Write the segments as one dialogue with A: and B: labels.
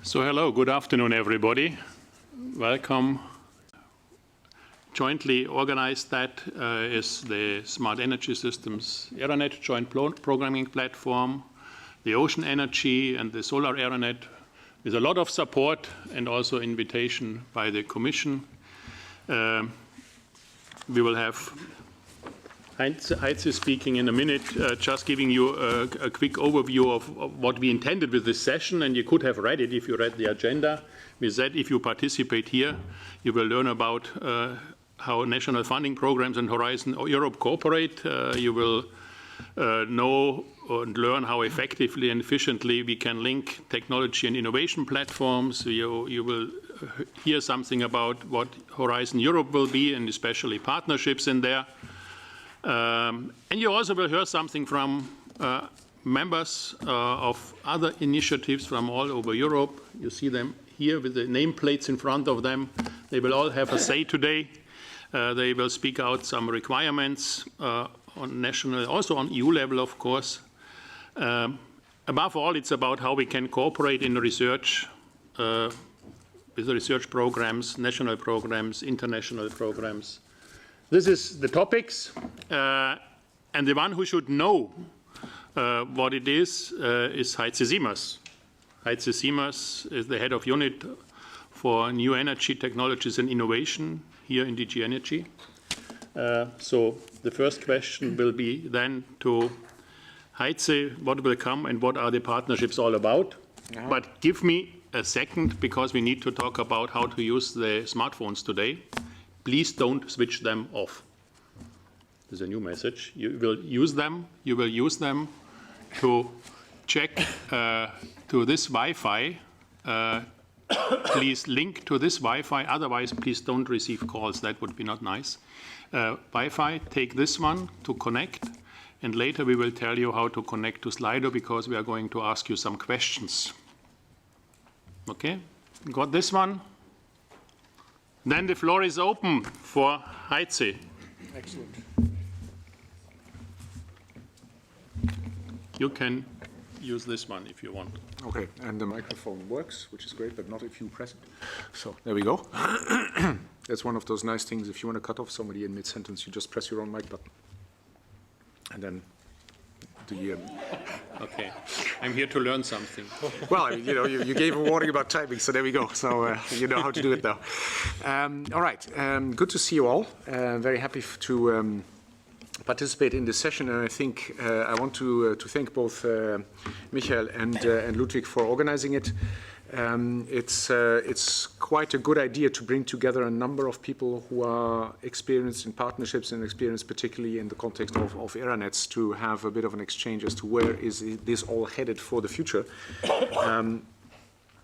A: So hello, good afternoon everybody. Welcome. Jointly organized that is the Smart Energy Systems Aeronet Joint Programming Platform, the Ocean Energy and the Solar Aeronet, with a lot of support and also invitation by the Commission. We will have Heinze speaking in a minute, just giving you a quick overview of what we intended with this session, and you could have read it if you read the agenda. With that, if you participate here, you will learn about how national funding programs and Horizon Europe cooperate. You will know and learn how effectively and efficiently we can link technology and innovation platforms. You will hear something about what Horizon Europe will be, and especially partnerships in there. And you also will hear something from members of other initiatives from all over Europe. You see them here with the nameplates in front of them. They will all have a say today. They will speak out some requirements on national, also on EU level, of course. Above all, it's about how we can cooperate in research with the research programs, national programs, international programs. This is the topics, and the one who should know what it is Heinze Siemers. Heinze Siemers is the head of unit for new energy technologies and innovation here in DG Energy. So the first question will be then to Heinze, what will come and what are the partnerships all about? Yeah. But give me a second, because we need to talk about how to use the smartphones today. Please don't switch them off. There's a new message. You will use them. You will use them to check to this Wi-Fi. Please link to this Wi-Fi. Otherwise, please don't receive calls. That would be not nice. Wi-Fi, take this one to connect. And later we will tell you how to connect to Slido, because we are going to ask you some questions. Okay? Got this one? Then the floor is open for Heinze. Excellent. You can use this one if you want.
B: Okay, and the microphone works, which is great, but not if you press it. So there we go. That's one of those nice things. If you want to cut off somebody in mid-sentence, you just press your own mic button. And then the...
A: Okay, I'm here to learn something.
B: Well, you know, you gave a warning about timing, so there we go. So you know how to do it now. All right, good to see you all. Very happy to participate in this session, and I think I want to thank both Michael and Ludwig for organizing it. It's quite a good idea to bring together a number of people who are experienced in partnerships and experienced particularly in the context of Aeronets, to have a bit of an exchange as to where is this all headed for the future,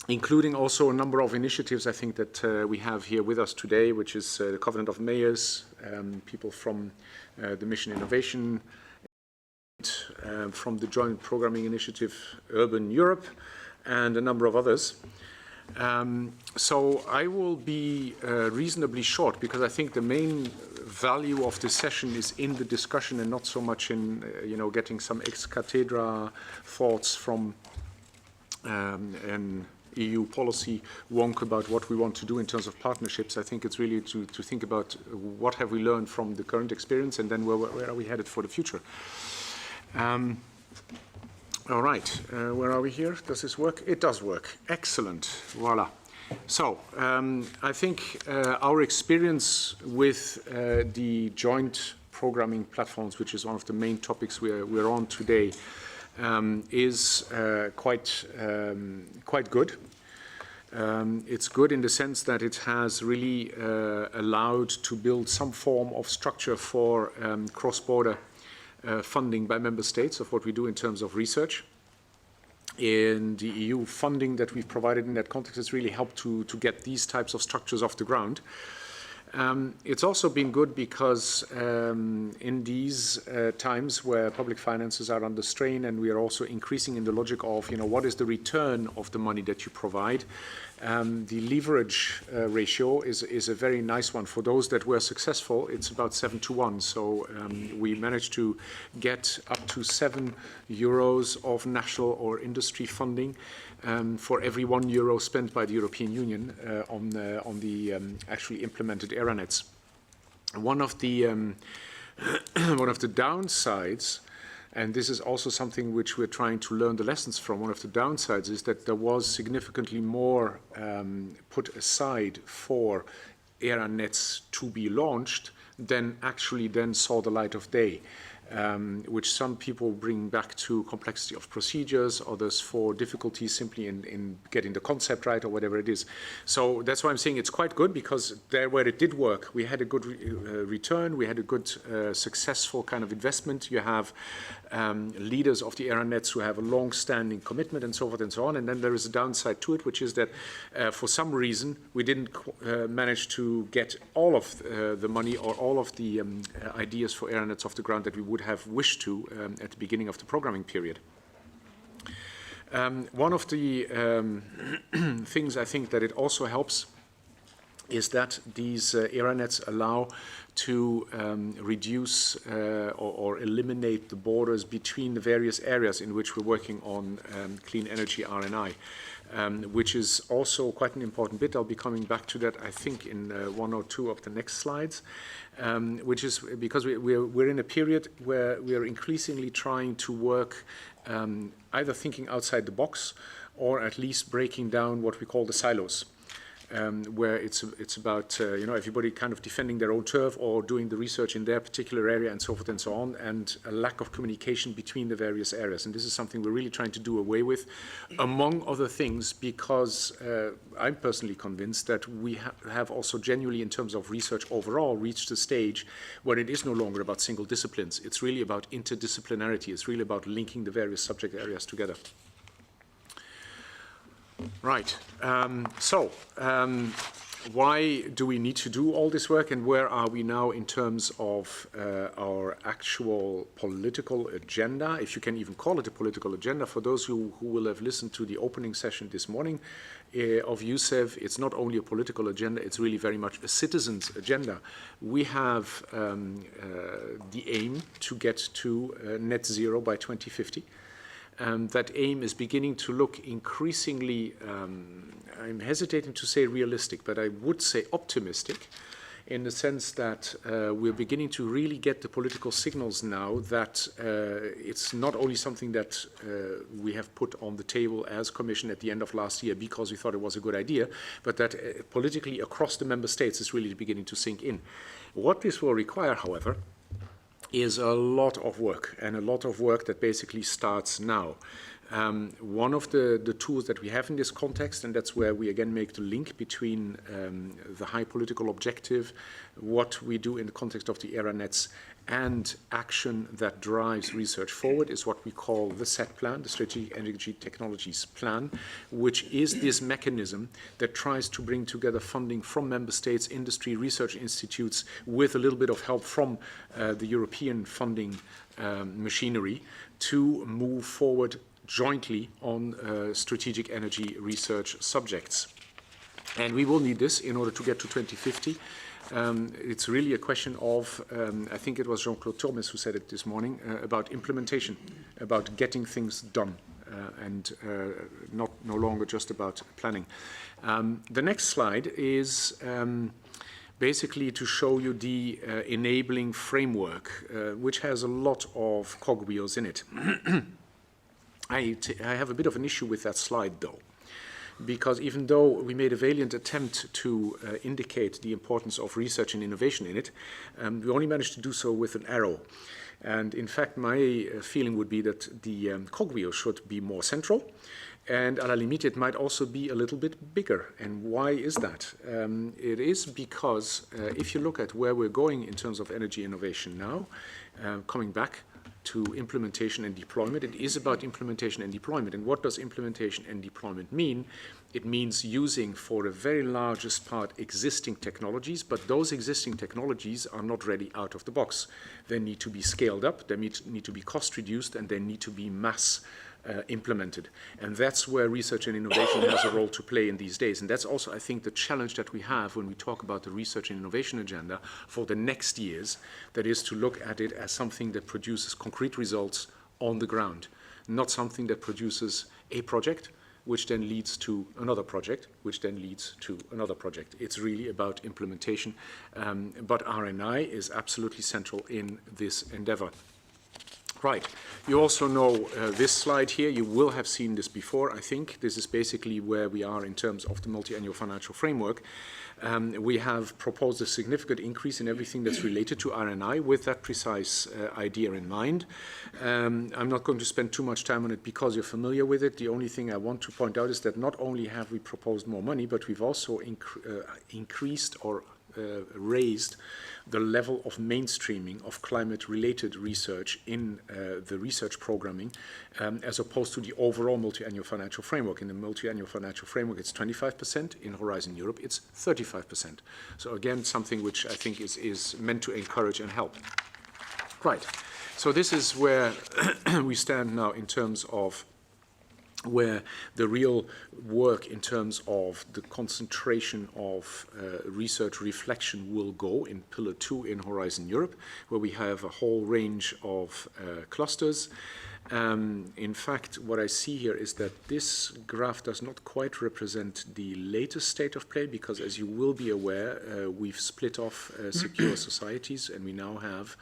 B: including also a number of initiatives I think that we have here with us today, which is the Covenant of Mayors, people from the Mission Innovation, from the Joint Programming Initiative Urban Europe, and a number of others. So I will be reasonably short, because I think the main value of this session is in the discussion and not so much in you know, getting some ex cathedra thoughts from an EU policy wonk about what we want to do in terms of partnerships. I think it's really to think about what have we learned from the current experience, and then where are we headed for the future. All right, where are we here? Does this work? It does work. Excellent. Voila. So I think our experience with the joint programming platforms, which is one of the main topics we're on today, is quite good. It's good in the sense that it has really allowed to build some form of structure for cross-border funding by member states of what we do in terms of research. In the EU funding that we've provided in that context has really helped to get these types of structures off the ground. It's also been good because in these times where public finances are under strain, and we are also increasing in the logic of, what is the return of the money that you provide? The leverage ratio is a very nice one. For those that were successful, it's about 7-to-1. So we managed to get up to €7 of national or industry funding for every €1 spent by the European Union on the actually implemented ERA nets. One of the downsides, and this is also something which we're trying to learn the lessons from, one of the downsides is that there was significantly more put aside for ERA nets to be launched than actually then saw the light of day. Which some people bring back to complexity of procedures, others for difficulties simply in getting the concept right or whatever it is. So that's why I'm saying it's quite good, because there where it did work, we had a good return, we had a good successful kind of investment. You have leaders of the ERA nets who have a long-standing commitment and so forth and so on. And then there is a downside to it, which is that for some reason we didn't manage to get all of the money or all of the ideas for ERA nets off the ground that we would have wished to at the beginning of the programming period. One of the things I think that it also helps is that these ERA nets allow to reduce or eliminate the borders between the various areas in which we're working on clean energy R&I. Which is also quite an important bit. I'll be coming back to that, I think, in one or two of the next slides, which is because we're in a period where we are increasingly trying to work either thinking outside the box or at least breaking down what we call the silos. Where it's about everybody kind of defending their own turf or doing the research in their particular area and so forth and so on, and a lack of communication between the various areas. And this is something we're really trying to do away with, among other things, because I'm personally convinced that we have also genuinely, in terms of research overall, reached a stage where it is no longer about single disciplines. It's really about interdisciplinarity. It's really about linking the various subject areas together. Right. Why do we need to do all this work, and where are we now in terms of our actual political agenda, if you can even call it a political agenda? For those who will have listened to the opening session this morning of EUSEW, it's not only a political agenda, it's really very much a citizens' agenda. We have the aim to get to net zero by 2050. That aim is beginning to look increasingly, I'm hesitating to say realistic, but I would say optimistic, in the sense that we're beginning to really get the political signals now that it's not only something that we have put on the table as Commission at the end of last year because we thought it was a good idea, but that politically across the member states is really beginning to sink in. What this will require, however, is a lot of work, and a lot of work that basically starts now. One of the tools that we have in this context, and that's where we again make the link between the high political objective, what we do in the context of the ERA nets, and action that drives research forward, is what we call the SET plan, the Strategic Energy Technologies Plan, which is this mechanism that tries to bring together funding from member states, industry, research institutes, with a little bit of help from the European funding machinery to move forward jointly on strategic energy research subjects. And we will need this in order to get to 2050. It's really a question of, I think it was Jean-Claude Turmes who said it this morning, about implementation, about getting things done, and no longer just about planning. The next slide is basically to show you the enabling framework, which has a lot of cogwheels in it. I have a bit of an issue with that slide, though, because even though we made a valiant attempt to indicate the importance of research and innovation in it, we only managed to do so with an arrow. And in fact, my feeling would be that the cogwheel should be more central, and à la limite, it might also be a little bit bigger. And why is that? It is because if you look at where we're going in terms of energy innovation now, coming back to implementation and deployment. It is about implementation and deployment. And what does implementation and deployment mean? It means using, for the very largest part, existing technologies, but those existing technologies are not ready out of the box. They need to be scaled up, they need to be cost reduced, and they need to be mass implemented. And that's where research and innovation has a role to play in these days. And that's also, I think, the challenge that we have when we talk about the research and innovation agenda for the next years, that is to look at it as something that produces concrete results on the ground, not something that produces a project, which then leads to another project, which then leads to another project. It's really about implementation, but R&I is absolutely central in this endeavor. Right. You also know this slide here. You will have seen this before, I think. This is basically where we are in terms of the multi-annual financial framework. We have proposed a significant increase in everything that's related to R&I with that precise idea in mind. I'm not going to spend too much time on it because you're familiar with it. The only thing I want to point out is that not only have we proposed more money, but we've also increased or raised the level of mainstreaming of climate-related research in the research programming as opposed to the overall multi-annual financial framework. In the multi-annual financial framework, it's 25%. In Horizon Europe, it's 35%. So again, something which I think is meant to encourage and help. Right. So this is where we stand now in terms of where the real work in terms of the concentration of research reflection will go in Pillar 2 in Horizon Europe, where we have a whole range of clusters. In fact, what I see here is that this graph does not quite represent the latest state of play, because as you will be aware, we've split off secure societies, and we now have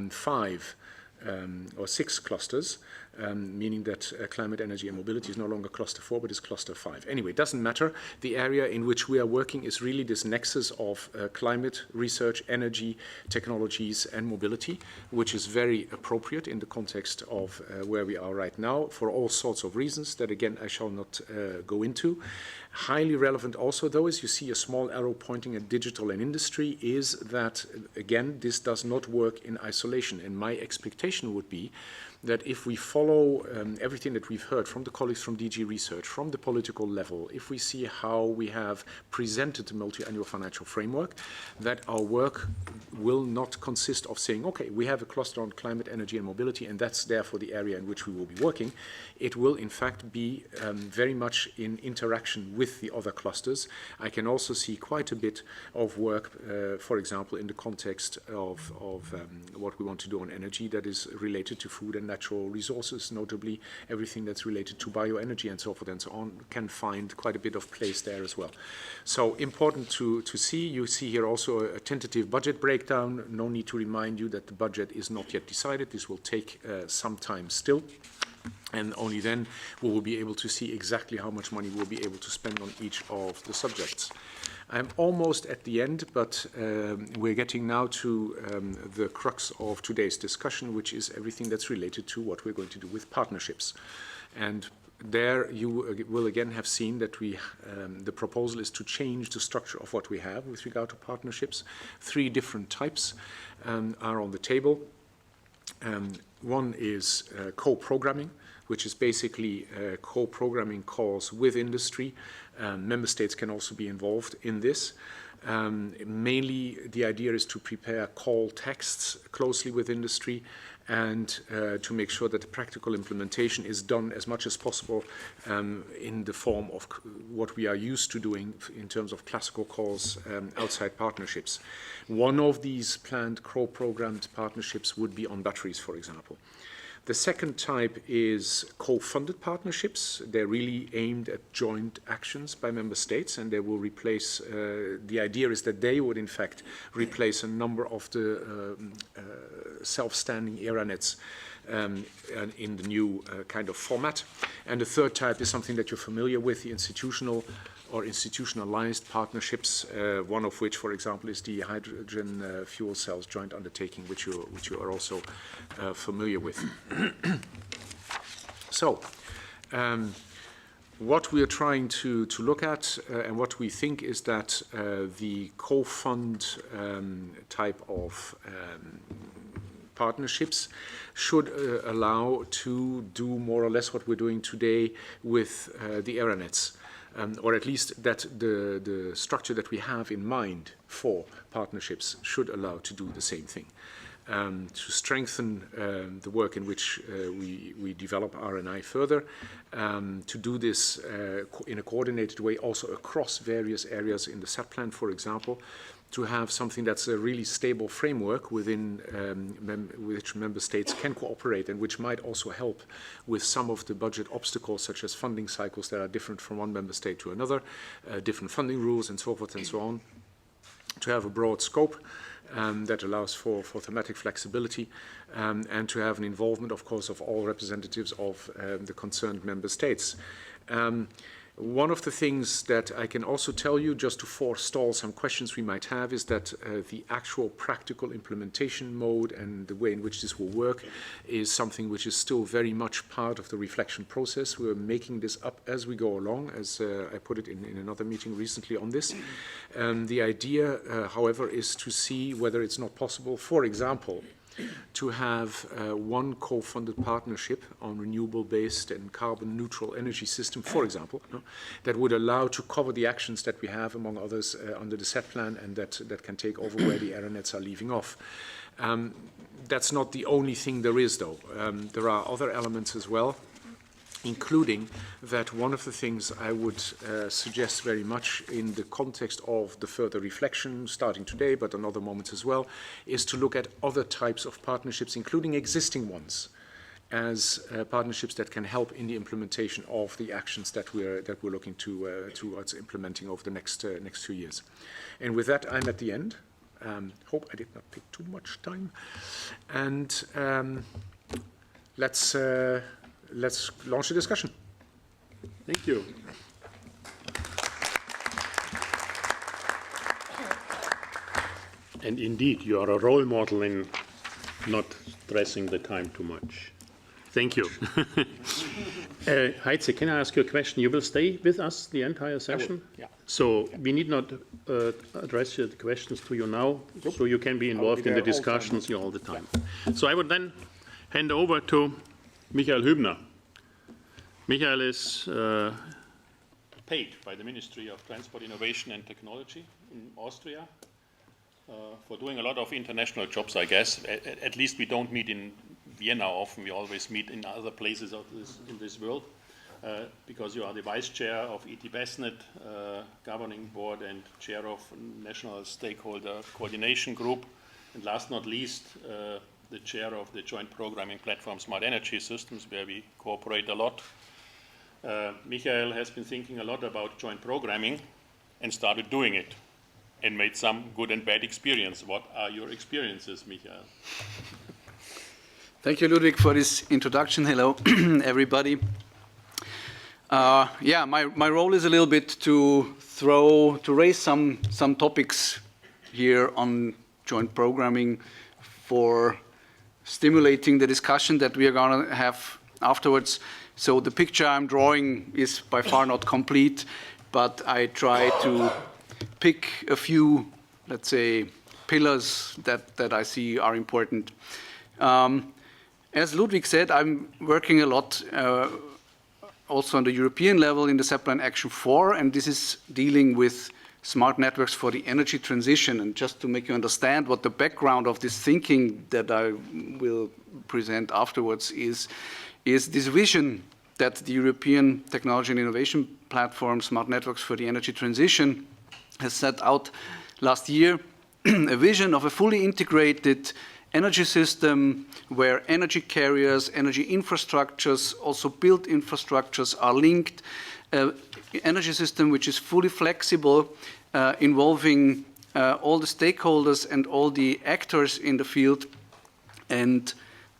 B: 5 or 6 clusters, meaning that climate, energy and mobility is no longer cluster 4 but is cluster 5. Anyway, it doesn't matter. The area in which we are working is really this nexus of climate research, energy, technologies and mobility, which is very appropriate in the context of where we are right now for all sorts of reasons that again I shall not go into. Highly relevant also, though, as you see a small arrow pointing at digital and industry, is that again this does not work in isolation, and my expectation would be that if we follow everything that we've heard from the colleagues from DG Research, from the political level, if we see how we have presented the multi-annual financial framework, that our work will not consist of saying, okay, we have a cluster on climate, energy and mobility, and that's therefore the area in which we will be working. It will, in fact, be very much in interaction with the other clusters. I can also see quite a bit of work, for example, in the context of what we want to do on energy that is related to food and natural resources, notably everything that's related to bioenergy and so forth and so on, can find quite a bit of place there as well. So important to see. You see here also a tentative budget breakdown. No need to remind you that the budget is not yet decided. This will take some time still. And only then we will be able to see exactly how much money we'll be able to spend on each of the subjects. I'm almost at the end, but we're getting now to the crux of today's discussion, which is everything that's related to what we're going to do with partnerships. And there you will again have seen that the proposal is to change the structure of what we have with regard to partnerships. 3 different types are on the table. One is co-programming, which is basically co-programming calls with industry. Member states can also be involved in this. Mainly, the idea is to prepare call texts closely with industry and to make sure that the practical implementation is done as much as possible in the form of what we are used to doing in terms of classical calls outside partnerships. One of these planned co-programmed partnerships would be on batteries, for example. The second type is co-funded partnerships. They're really aimed at joint actions by member states, and they will replace, the idea is that they would in fact replace a number of the self-standing ERA-nets in the new kind of format. And the third type is something that you're familiar with, the institutional or institutionalized partnerships, one of which, for example, is the hydrogen fuel cells joint undertaking, which you are also familiar with. So, what we are trying to look at and what we think is that the co-fund type of partnerships should allow to do more or less what we're doing today with the ARANETs. Or at least that the structure that we have in mind for partnerships should allow to do the same thing. To strengthen the work in which we develop R&I further, to do this in a coordinated way also across various areas in the SAT plan, for example, to have something that's a really stable framework within which member states can cooperate and which might also help with some of the budget obstacles such as funding cycles that are different from one member state to another, different funding rules and so forth and so on, to have a broad scope that allows for thematic flexibility and to have an involvement, of course, of all representatives of the concerned member states. One of the things that I can also tell you, just to forestall some questions we might have, is that the actual practical implementation mode and the way in which this will work is something which is still very much part of the reflection process. We're making this up as we go along, as I put it in another meeting recently on this. The idea, however, is to see whether it's not possible, for example, to have one co-funded partnership on renewable-based and carbon-neutral energy system, for example, that would allow to cover the actions that we have, among others, under the SET plan, and that can take over where the ARANETs are leaving off. That's not the only thing there is, though. There are other elements as well, including that one of the things I would suggest very much in the context of the further reflection, starting today, but on other moments as well, is to look at other types of partnerships, including existing ones, as partnerships that can help in the implementation of the actions that we're looking towards implementing over the next 2 years. And with that, I'm at the end. Hope I did not take too much time. And let's launch the discussion.
A: Thank you. And indeed, you are a role model in not stressing the time too much. Thank you. Heitze, can I ask you a question? You will stay with us the entire session?
B: Yeah.
A: So we need not address the questions to you now, so you can be involved in the discussions all the time. So I would then hand over to Michael Hübner. Michael is paid by the Ministry of Transport, Innovation and Technology in Austria for doing a lot of international jobs, I guess. At least we don't meet in Vienna often. We always meet in other places in this world because you are the vice chair of ET BESNet governing board and chair of National Stakeholder Coordination Group, and last not least, the chair of the Joint Programming Platform Smart Energy Systems, where we cooperate a lot. Michael has been thinking a lot about joint programming and started doing it and made some good and bad experience. What are your experiences, Michael?
C: Thank you, Ludwig, for this introduction. Hello, everybody. Yeah, my role is a little bit to raise some topics here on joint programming for stimulating the discussion that we are going to have afterwards. So the picture I'm drawing is by far not complete, but I try to pick a few, let's say, pillars that I see are important. As Ludwig said, I'm working a lot also on the European level in the SET Plan Action 4, and this is dealing with smart networks for the energy transition. And just to make you understand what the background of this thinking that I will present afterwards is this vision that the European Technology and Innovation Platform, Smart Networks for the Energy Transition, has set out last year, a vision of a fully integrated energy system where energy carriers, energy infrastructures, also built infrastructures are linked, energy system which is fully flexible, involving all the stakeholders and all the actors in the field, and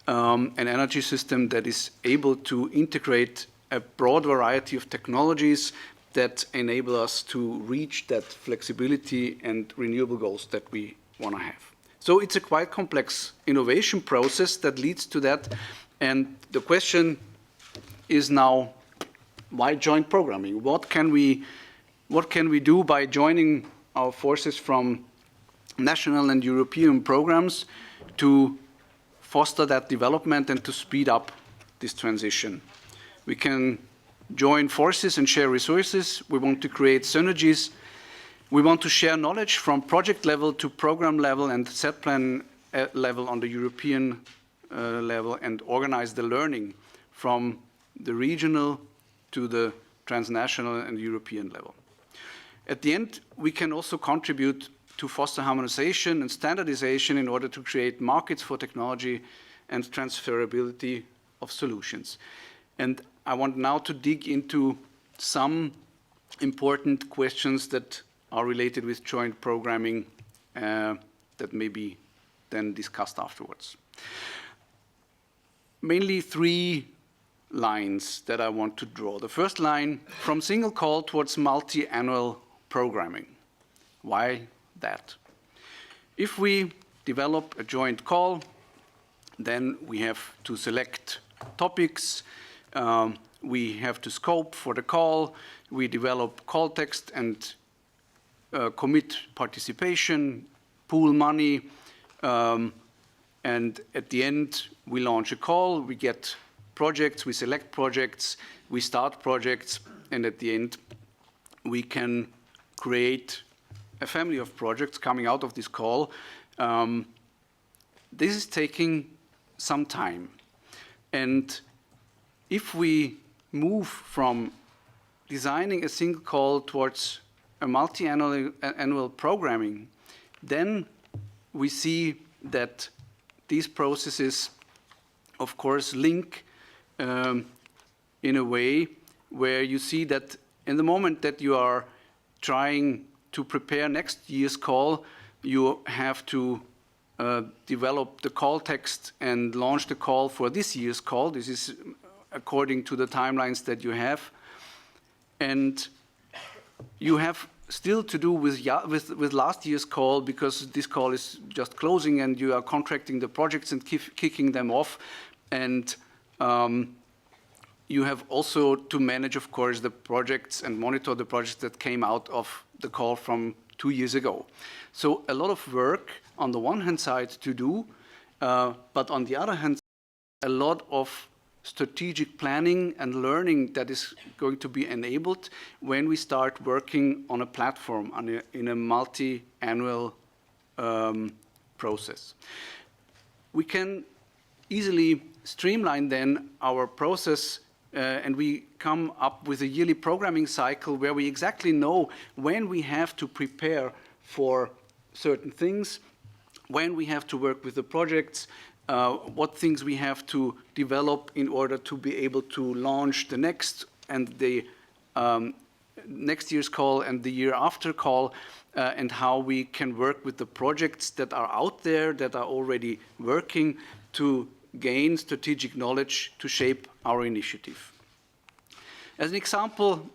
C: an energy system that is able to integrate a broad variety of technologies that enable us to reach that flexibility and renewable goals that we want to have. So it's a quite complex innovation process that leads to that. And the question is now, why joint programming? What can we do by joining our forces from national and European programs to foster that development and to speed up this transition. We can join forces and share resources. We want to create synergies. We want to share knowledge from project level to program level and set plan level on the European level, and organize the learning from the regional to the transnational and European level. At the end, we can also contribute to foster harmonization and standardization in order to create markets for technology and transferability of solutions. And I want now to dig into some important questions that are related with joint programming that may be then discussed afterwards. Mainly 3 lines that I want to draw. The first line, from single call towards multi-annual programming. Why that? If we develop a joint call, then we have to select topics, we have to scope for the call, we develop call text and commit participation, pool money, and at the end we launch a call, we get projects, we select projects, we start projects, and at the end we can create a family of projects coming out of this call. This is taking some time. And if we move from designing a single call towards a multi-annual programming, then we see that these processes, of course, link in a way where you see that in the moment that you are trying to prepare next year's call, you have to develop the call text and launch the call for this year's call. This is according to the timelines that you have. And you have still to do with last year's call, because this call is just closing and you are contracting the projects and kicking them off. And you have also to manage, of course, the projects and monitor the projects that came out of the call from 2 years ago. So a lot of work on the one hand side to do, but on the other hand, a lot of strategic planning and learning that is going to be enabled when we start working on a platform in a multi-annual process. We can easily streamline then our process and we come up with a yearly programming cycle where we exactly know when we have to prepare for certain things, when we have to work with the projects, what things we have to develop in order to be able to launch the next and the next year's call and the year after call, and how we can work with the projects that are out there, that are already working, to gain strategic knowledge to shape our initiative. As an example,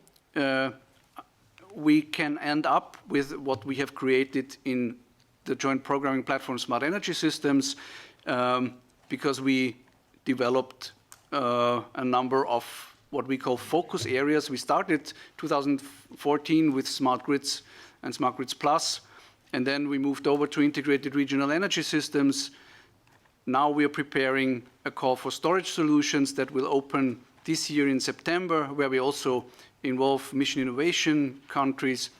C: we can end up with what we have created in the joint programming platform Smart Energy Systems, because we developed a number of what we call focus areas. We started 2014 with Smart Grids and Smart Grids Plus, and then we moved over to integrated regional energy systems. Now we are preparing a call for storage solutions that will open this year in September, where we also involve mission innovation countries,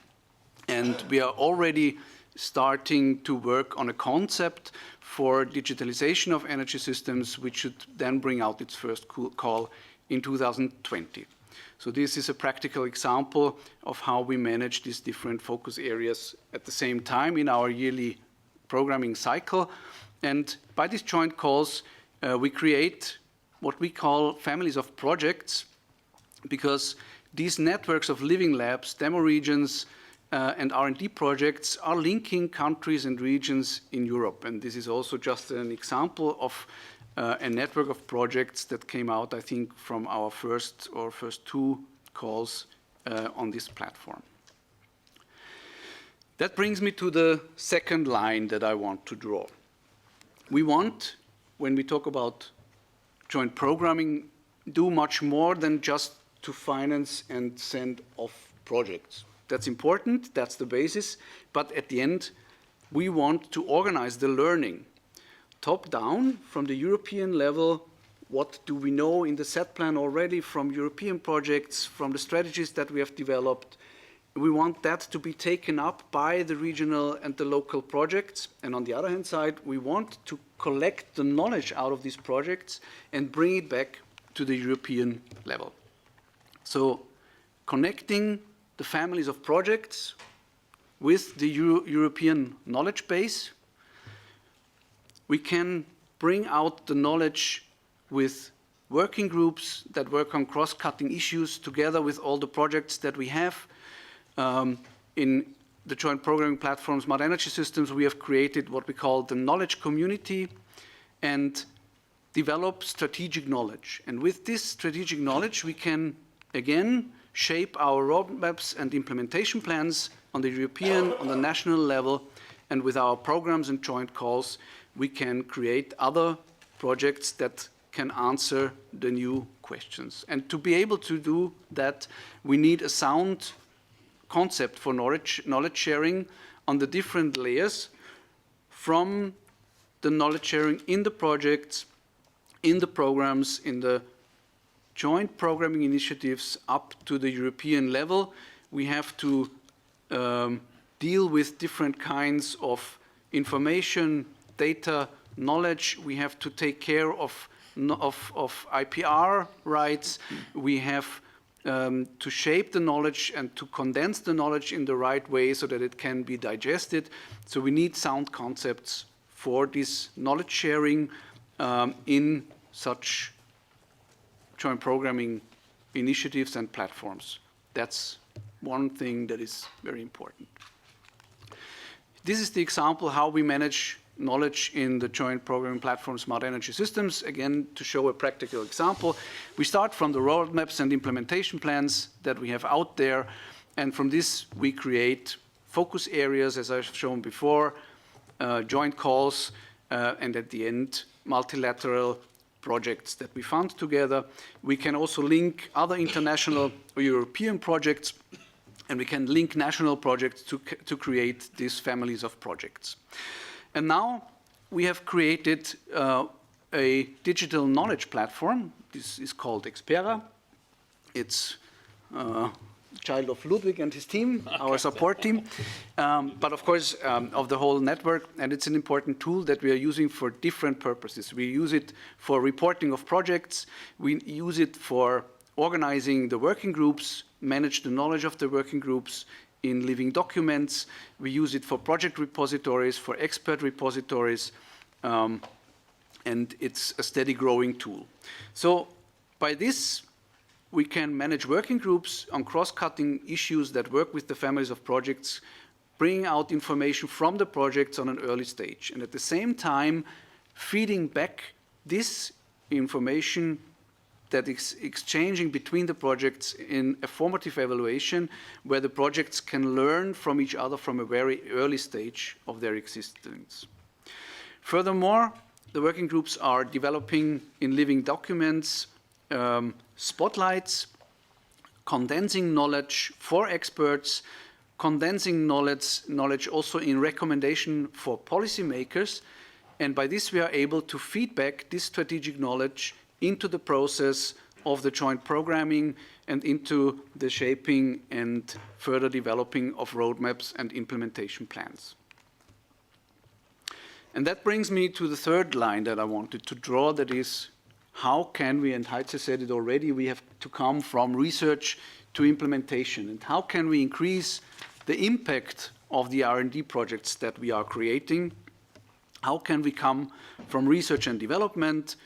C: and we are already starting to work on a concept for digitalization of energy systems, which should then bring out its first call in 2020. So this is a practical example of how we manage these different focus areas at the same time in our yearly programming cycle. And by these joint calls, we create what we call families of projects, because these networks of living labs, demo regions, and R&D projects are linking countries and regions in Europe. And this is also just an example of a network of projects that came out, I think, from our first 2 calls on this platform. That brings me to the second line that I want to draw. We want, when we talk about joint programming, do much more than just to finance and send off projects. That's important, that's the basis, but at the end, we want to organize the learning. top down from the European level. What do we know in the set plan already from European projects, from the strategies that we have developed? We want that to be taken up by the regional and the local projects. And on the other hand side, we want to collect the knowledge out of these projects and bring it back to the European level. So connecting the families of projects with the European knowledge base, we can bring out the knowledge with working groups that work on cross-cutting issues together with all the projects that we have. In the joint programming platform Smart Energy Systems, we have created what we call the knowledge community and develop strategic knowledge. And with this strategic knowledge, we can, again, shape our roadmaps and implementation plans on the European, on the national level, and with our programs and joint calls, we can create other projects that can answer the new questions. And to be able to do that, we need a sound concept for knowledge sharing on the different layers, from the knowledge sharing in the projects, in the programs, in the joint programming initiatives up to the European level. We have to deal with different kinds of information, data, knowledge. We have to take care of IPR rights. We have to shape the knowledge and to condense the knowledge in the right way so that it can be digested. So we need sound concepts for this knowledge sharing in such joint programming initiatives and platforms. That's one thing that is very important. This is the example how we manage knowledge in the joint programming platform Smart Energy Systems. Again, to show a practical example, we start from the roadmaps and implementation plans that we have out there, and from this we create focus areas, as I've shown before, joint calls, and at the end, multilateral projects that we fund together. We can also link other international or European projects, and we can link national projects to create these families of projects. And now we have created a digital knowledge platform. This is called Expera. It's a child of Ludwig and his team, our support team, but of course of the whole network. And it's an important tool that we are using for different purposes. We use it for reporting of projects. We use it for organizing the working groups, manage the knowledge of the working groups in living documents. We use it for project repositories, for expert repositories, and it's a steady growing tool. So by this, we can manage working groups on cross-cutting issues that work with the families of projects, bringing out information from the projects on an early stage, and at the same time, feeding back this information that is exchanging between the projects in a formative evaluation where the projects can learn from each other from a very early stage of their existence. Furthermore, the working groups are developing in living documents spotlights, condensing knowledge for experts, condensing knowledge also in recommendation for policymakers, and by this we are able to feed back this strategic knowledge into the process of the joint programming and into the shaping and further developing of roadmaps and implementation plans. And that brings me to the third line that I wanted to draw, that is, how can we, and Heitze said it already, we have to come from research to implementation, and how can we increase the impact of the R&D projects that we are creating? How can we come from research and development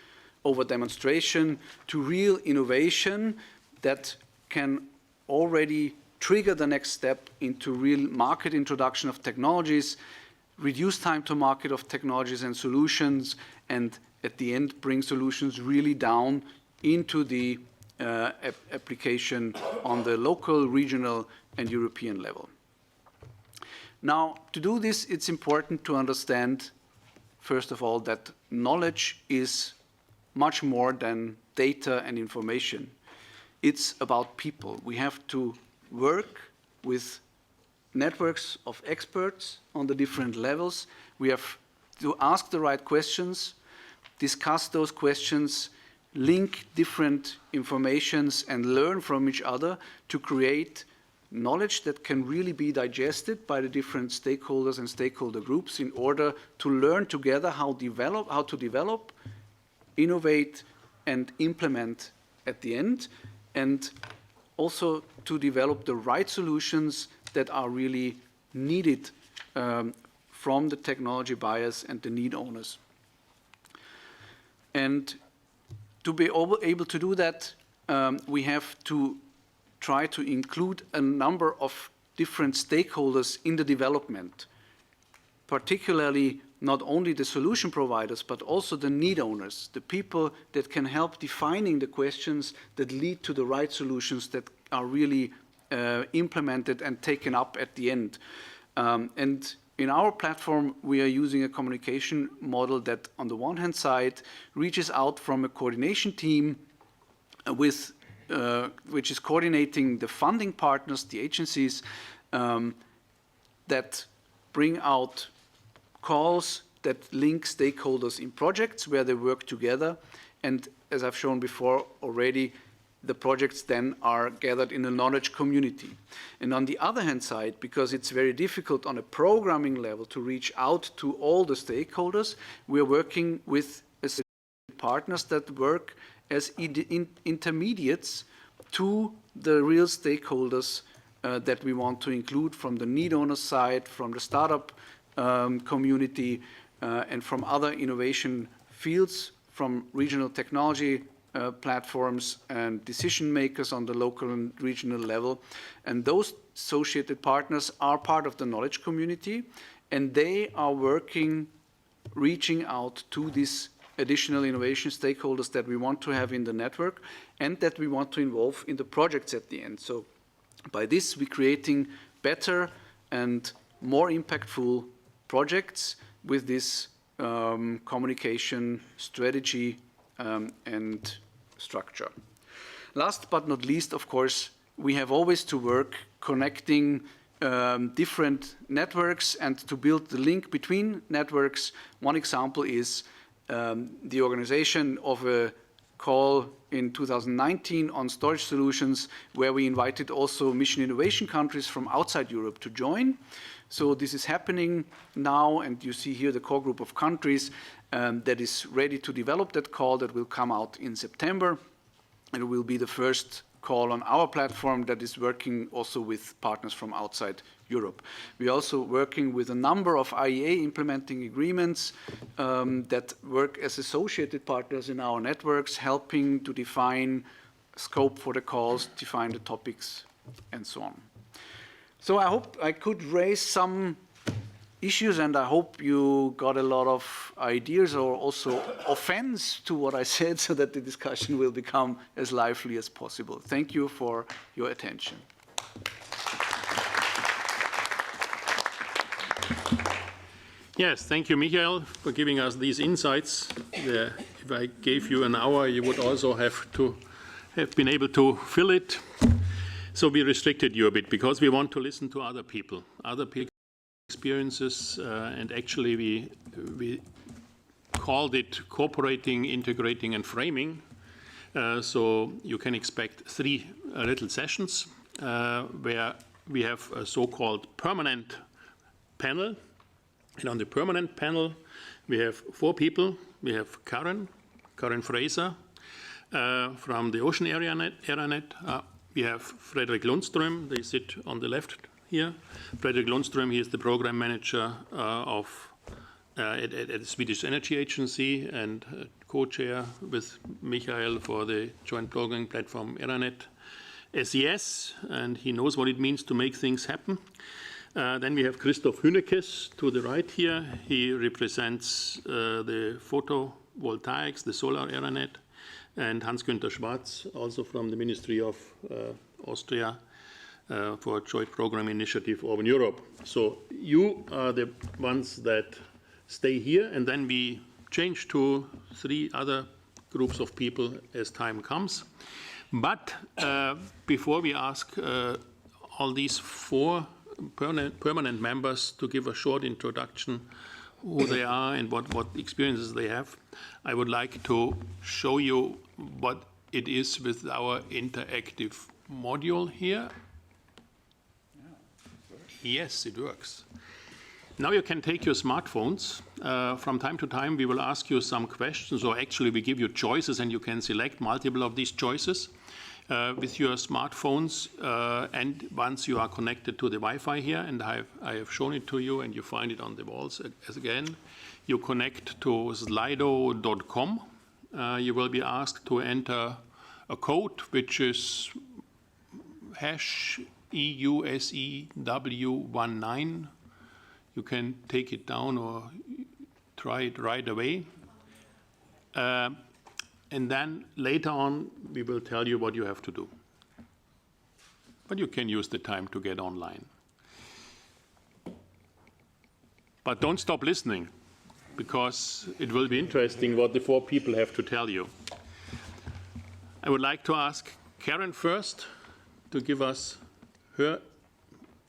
C: over demonstration to real innovation that can already trigger the next step into real market introduction of technologies, reduce time to market of technologies and solutions, and at the end bring solutions really down into the application on the local, regional, and European level. Now, to do this, it's important to understand, first of all, that knowledge is much more than data and information. It's about people. We have to work with networks of experts on the different levels. We have to ask the right questions, discuss those questions, link different informations and learn from each other to create knowledge that can really be digested by the different stakeholders and stakeholder groups in order to learn together how to develop, innovate, and implement at the end, and also to develop the right solutions that are really needed from the technology buyers and the need owners. And to be able to do that, we have to try to include a number of different stakeholders in the development, particularly not only the solution providers, but also the need owners, the people that can help defining the questions that lead to the right solutions that are really implemented and taken up at the end. And in our platform, we are using a communication model that, on the one hand side, reaches out from a coordination team which is coordinating the funding partners, the agencies that bring out calls that link stakeholders in projects where they work together. And as I've shown before already, the projects then are gathered in a knowledge community. And on the other hand side, because it's very difficult on a programming level to reach out to all the stakeholders, we're working with partners that work as intermediates to the real stakeholders that we want to include from the need owner side, from the startup community, and from other innovation fields, from regional technology platforms and decision makers on the local and regional level. And those associated partners are part of the knowledge community, and they are working, reaching out to these additional innovation stakeholders that we want to have in the network and that we want to involve in the projects at the end. So by this, we're creating better and more impactful projects with this communication strategy and structure. Last but not least, of course, we have always to work connecting different networks and to build the link between networks. One example is the organization of a call in 2019 on storage solutions, where we invited also mission innovation countries from outside Europe to join. So this is happening now, and you see here the core group of countries that is ready to develop that call that will come out in September. And it will be the first call on our platform that is working also with partners from outside Europe. We're also working with a number of IEA implementing agreements that work as associated partners in our networks, helping to define scope for the calls, define the topics, and so on. So I hope I could raise some issues, and I hope you got a lot of ideas or also offense to what I said, so that the discussion will become as lively as possible. Thank you for your attention.
A: Yes, thank you, Michael, for giving us these insights. If I gave you an hour, you would also have been able to fill it. So we restricted you a bit because we want to listen to other people experiences, and actually we called it cooperating, integrating, and framing. So you can expect 3 little sessions where we have a so-called permanent panel. And on the permanent panel, we have 4 people. We have Karen Fraser from the Ocean AreaNet. We have Fredrik Lundström. They sit on the left here. Fredrik Lundström, he is the program manager at the Swedish Energy Agency and co-chair with Michael for the joint programming platform AreaNet SES, and he knows what it means to make things happen. Then we have Christoph Hünekes to the right here. He represents the photovoltaics, the solar AreaNet, and Hans-Günther Schwarz, also from the Ministry of Austria for Joint Program Initiative Urban Europe. So you are the ones that stay here, and then we change to 3 other groups of people as time comes. But before we ask all these 4 permanent members to give a short introduction who they are and what experiences they have, I would like to show you what it is with our interactive module here. Yes, it works. Now you can take your smartphones. From time to time, we will ask you some questions, or actually we give you choices and you can select multiple of these choices with your smartphones. And once you are connected to the Wi-Fi here, and I have shown it to you and you find it on the walls again, you connect to slido.com. You will be asked to enter a code which is hash EUSEW19. You can take it down or try it right away. And then later on, we will tell you what you have to do. But you can use the time to get online. But don't stop listening, because it will be interesting what the 4 people have to tell you. I would like to ask Karen first to give us her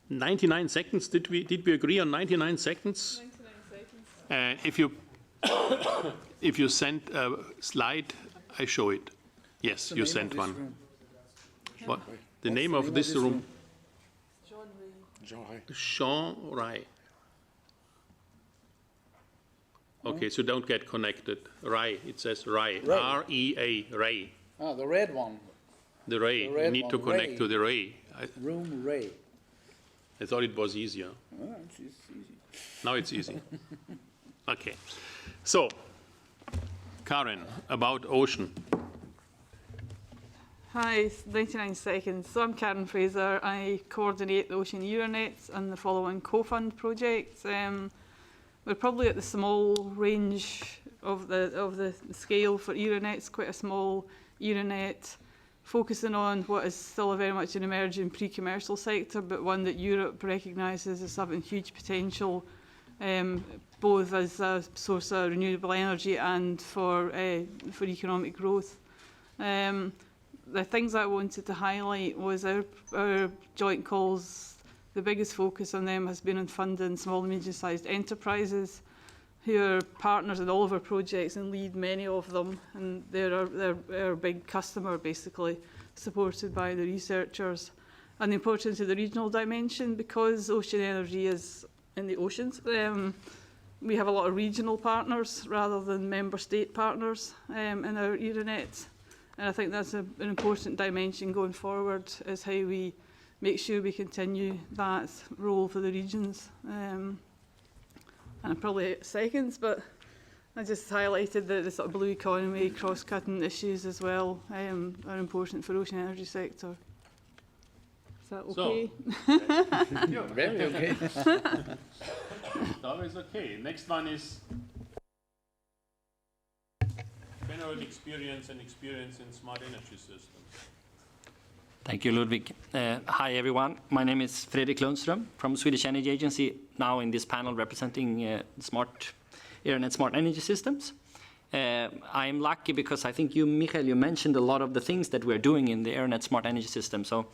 A: 99 seconds. Did we agree on 99 seconds? 99 seconds. If you send a slide, I show it. Yes, you sent one. What? The name of this room? Jean Rai. Okay, so don't get connected. Rai, it says Rai. R-E-A, Rai.
C: Ah, the red one.
A: The Rai. You need to connect to the Rai.
C: Room Ray.
A: I thought it was easier.
C: Oh, it's easy.
A: Now it's easy. Okay. So, Karen, about ocean.
D: Hi, 99 seconds. So I'm Karen Fraser. I coordinate the Ocean Euronets and the following co-fund projects. We're probably at the small range of the scale for Euronets, quite a small Euronet, focusing on what is still a very much an emerging pre-commercial sector, but one that Europe recognises as having huge potential, both as a source of renewable energy and for economic growth. The things I wanted to highlight was our joint calls. The biggest focus on them has been on funding small and medium-sized enterprises who are partners in all of our projects and lead many of them, and they're our big customer, basically, supported by the researchers. And the importance of the regional dimension, because ocean energy is in the oceans, we have a lot of regional partners rather than member state partners in our Euronet. And I think that's an important dimension going forward, is how we make sure we continue that role for the regions. And I'm probably at seconds, but I just highlighted the sort of blue economy, cross-cutting issues as well are important for the ocean energy sector. Is that okay?
A: So,
C: Very okay.
A: That is okay. Next one is general experience and experience in smart energy systems.
E: Thank you, Ludwig. Hi, everyone. My name is Fredrik Lundström from Swedish Energy Agency, now in this panel representing Euronet Smart Energy Systems. I am lucky because I think you, Michael, you mentioned a lot of the things that we're doing in the Euronet Smart Energy System. So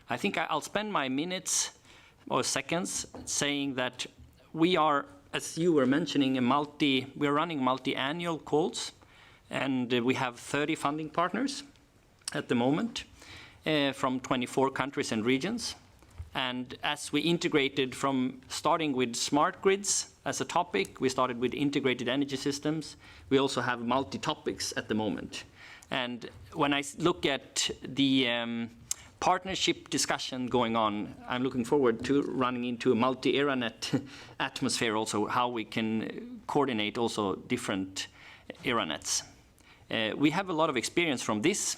E: I think I'll spend my minutes or seconds saying that we are, as you were mentioning, we're running multi-annual calls, and we have 30 funding partners at the moment. From 24 countries and regions. And as we integrated from starting with smart grids as a topic, we started with integrated energy systems. We also have multi-topics at the moment. And when I look at the partnership discussion going on, I'm looking forward to running into a multi-ERANET atmosphere also, how we can coordinate also different ERANETs. We have a lot of experience from this.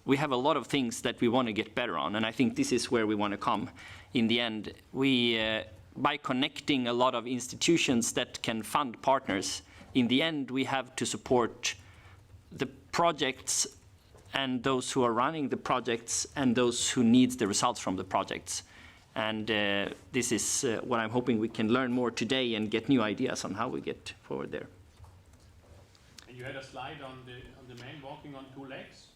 E: We have a lot of things that we want to get better on, and I think this is where we want to come. In the end, by connecting a lot of institutions that can fund partners, in the end, we have to support the projects and those who are running the projects and those who need the results from the projects. And this is what I'm hoping we can learn more today and get new ideas on how we get forward there.
A: And you had a slide on the man walking on 2 legs.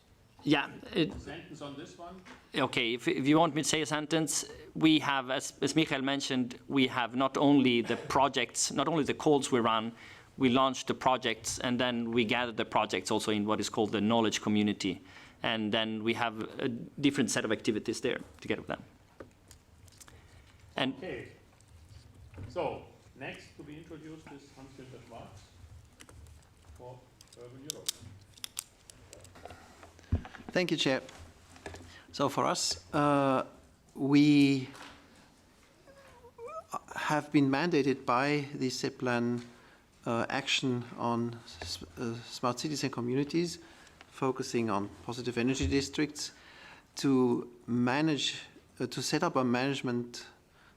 E: Yeah.
A: Sentence on this one?
E: Okay, if you want me to say a sentence, we have, as Michael mentioned, we have not only the projects, not only the calls we run, we launch the projects, and then we gather the projects also in what is called the knowledge community. And then we have a different set of activities there together with them. And
A: okay. So, next to be introduced is Hans-Günther Schwarz for Urban Europe.
F: Thank you, Chair. So for us, we have been mandated by the CEPLAN action on smart cities and communities, focusing on positive energy districts, to manage, to set up a management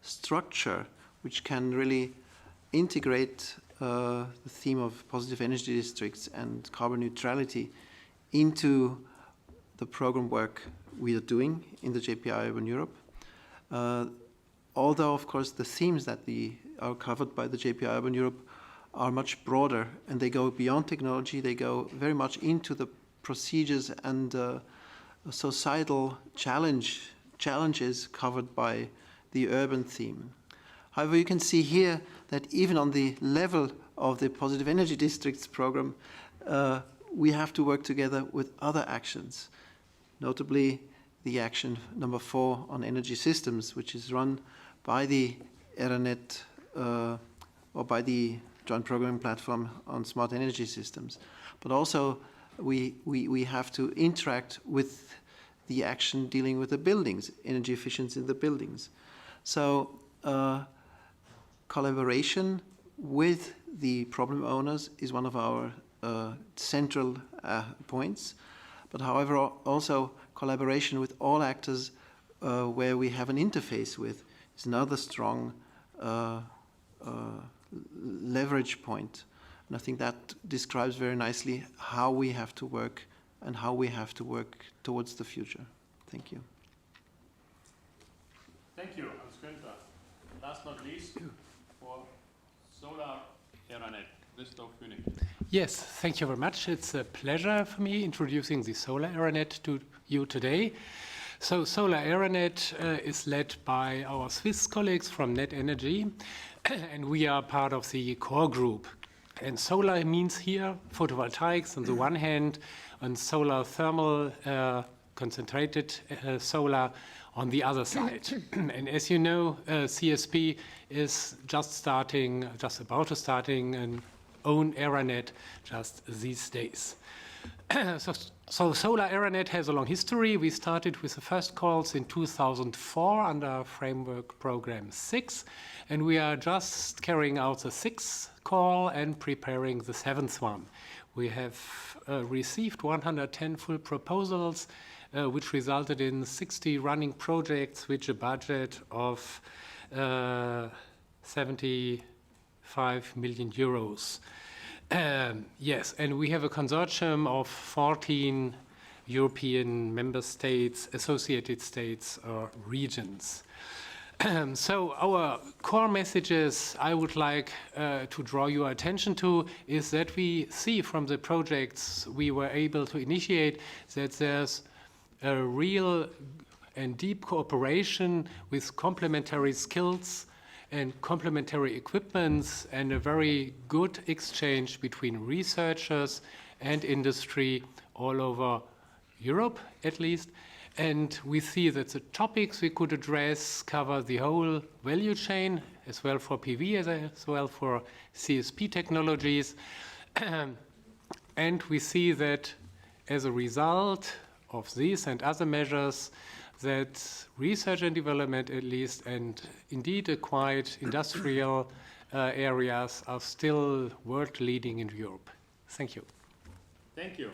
F: structure which can really integrate the theme of positive energy districts and carbon neutrality into the program work we are doing in the JPI Urban Europe. Although, of course, the themes that are covered by the JPI Urban Europe are much broader, and they go beyond technology, they go very much into the procedures and societal challenges covered by the urban theme. However, you can see here that even on the level of the Positive Energy Districts program, we have to work together with other actions, notably the action number 4 on energy systems, which is run by the ERANET or by the Joint Programming Platform on Smart Energy Systems. But also we have to interact with the action dealing with the buildings, energy efficiency in the buildings. So collaboration with the problem owners is one of our central points. But however, also collaboration with all actors where we have an interface with is another strong leverage point. And I think that describes very nicely how we have to work and how we have to work towards the future. Thank you.
A: Thank you, Hans-Günther. Last but not least, for Solar ERANET, Christoph Hünig.
G: Yes, thank you very much. It's a pleasure for me introducing the Solar ERANET to you today. So Solar ERANET is led by our Swiss colleagues from Net Energy, and we are part of the core group. And solar means here photovoltaics on the one hand, and solar thermal concentrated solar on the other side. And as you know, CSP is just about to starting an own ERANET just these days. So Solar ERANET has a long history. We started with the first calls in 2004 under Framework Program 6, and we are just carrying out the 6th call and preparing the 7th one. We have received 110 full proposals, which resulted in 60 running projects, with a budget of 75 million euros. Yes, and we have a consortium of 14 European member states, associated states, or regions. So our core messages I would like to draw your attention to is that we see from the projects we were able to initiate that there's a real and deep cooperation with complementary skills and complementary equipments, and a very good exchange between researchers and industry all over Europe, at least. And we see that the topics we could address cover the whole value chain, as well for PV as well for CSP technologies. And we see that as a result of these and other measures, that research and development, at least, and indeed acquired industrial areas are still world-leading in Europe. Thank you.
A: Thank you.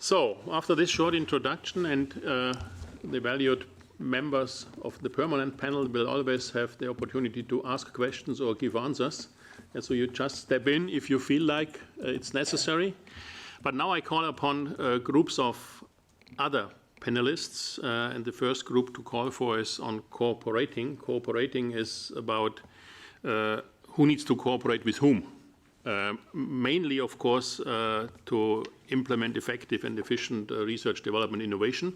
A: So, after this short introduction, and the valued members of the permanent panel will always have the opportunity to ask questions or give answers. And so you just step in if you feel like it's necessary. But now I call upon groups of other panelists, and the first group to call for is on cooperating. Cooperating is about who needs to cooperate with whom. mainly, of course, to implement effective and efficient research, development, innovation.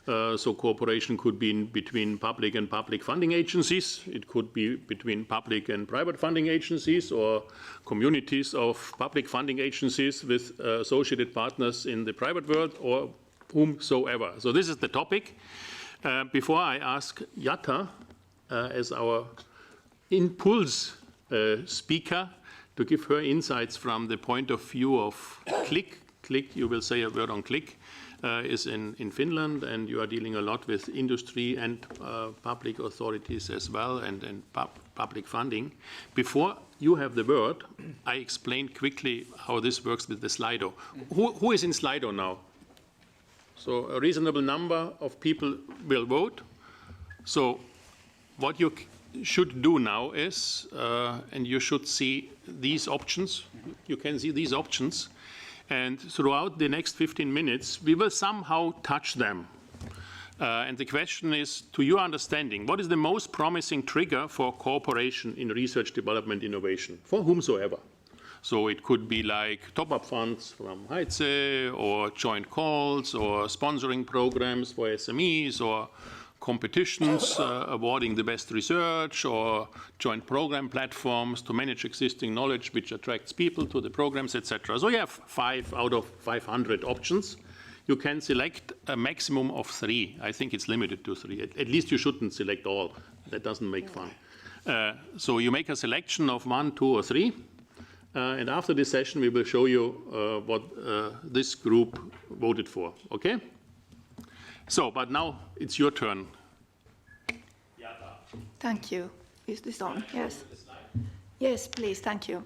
A: So cooperation could be between public and public funding agencies. It could be between public and private funding agencies, or communities of public funding agencies with associated partners in the private world, or whomsoever. So this is the topic. Before I ask Jatta, as our impulse speaker, to give her insights from the point of view of CLIC. CLIC, you will say a word on CLIC, is in Finland, and you are dealing a lot with industry and public authorities as well, and public funding. Before you have the word, I explain quickly how this works with the Slido. Who is in Slido now? So a reasonable number of people will vote. So what you should do now is, and you should see these options. You can see these options. And throughout the next 15 minutes, we will somehow touch them. And the question is, to your understanding, what is the most promising trigger for cooperation in research, development, innovation, for whomsoever? So it could be like top-up funds from EUSEW, or joint calls, or sponsoring programs for SMEs, or competitions awarding the best research, or joint program platforms to manage existing knowledge which attracts people to the programs, etc. So you have 5 out of 500 options. You can select a maximum of 3. I think it's limited to 3. At least you shouldn't select all. That doesn't make fun. So you make a selection of 1, 2, or 3. And after this session, we will show you what this group voted for. Okay? So, but now it's your turn.
H: Thank you. Is this on? Yes. Yes, please. Thank you.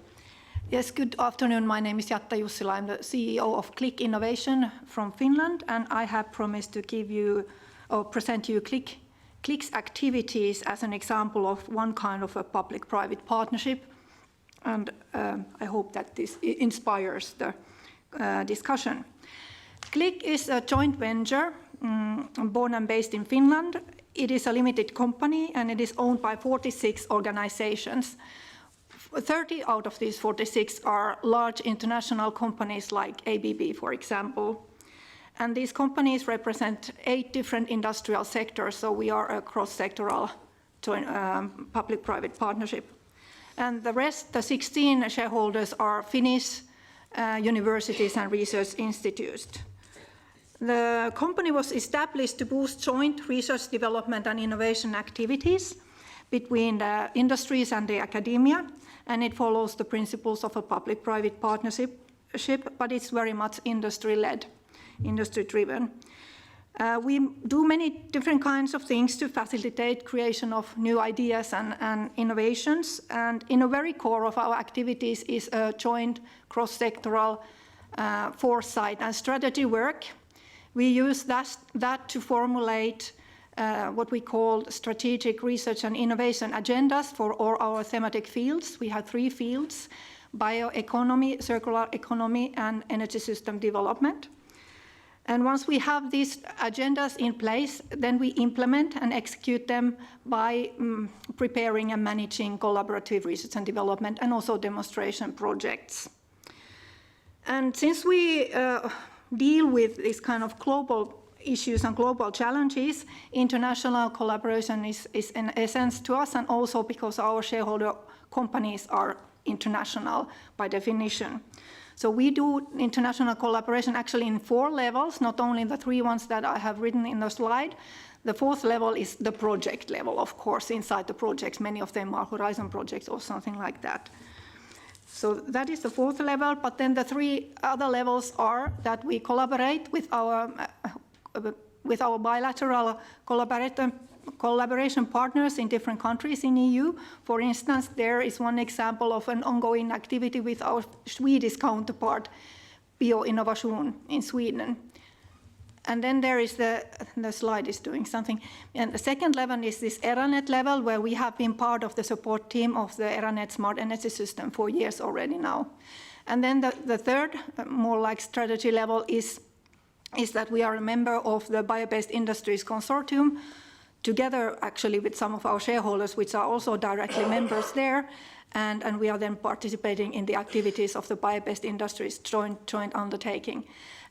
H: Yes, good afternoon. My name is Jatta Jussila. I'm the CEO of CLIC Innovation from Finland, and I have promised to give you or present you CLIC's activities as an example of one kind of a public-private partnership. And I hope that this inspires the discussion. CLIC is a joint venture born and based in Finland. It is a limited company, and it is owned by 46 organizations. 30 out of these 46 are large international companies like ABB, for example. And these companies represent 8 different industrial sectors, so we are a cross-sectoral public-private partnership. And the rest, the 16 shareholders, are Finnish universities and research institutes. The company was established to boost joint research, development, and innovation activities between the industries and the academia, and it follows the principles of a public-private partnership, but it's very much industry-led, industry-driven. We do many different kinds of things to facilitate creation of new ideas and innovations, and in the very core of our activities is a joint cross-sectoral foresight and strategy work. We use that to formulate what we call strategic research and innovation agendas for all our thematic fields. We have 3 fields: bioeconomy, circular economy, and energy system development. And once we have these agendas in place, then we implement and execute them by preparing and managing collaborative research and development, and also demonstration projects. And since we deal with this kind of global issues and global challenges, international collaboration is an essence to us, and also because our shareholder companies are international by definition. So we do international collaboration actually in 4 levels, not only the 3 ones that I have written in the slide. The 4th level is the project level, of course. Inside the projects, many of them are Horizon projects or something like that. So that is the 4th level, but then the 3 other levels are that we collaborate with our bilateral collaboration partners in different countries in EU. For instance, there is one example of an ongoing activity with our Swedish counterpart, Bioinnovation in Sweden. And then there is the slide is doing something. And the 2nd level is this ERANET level, where we have been part of the support team of the ERANET Smart Energy System for years already now. And then the 3rd, more like strategy level, is that we are a member of the Bio-Based Industries Consortium, together actually with some of our shareholders, which are also directly members there. and we are then participating in the activities of the bio-based industries joint undertaking.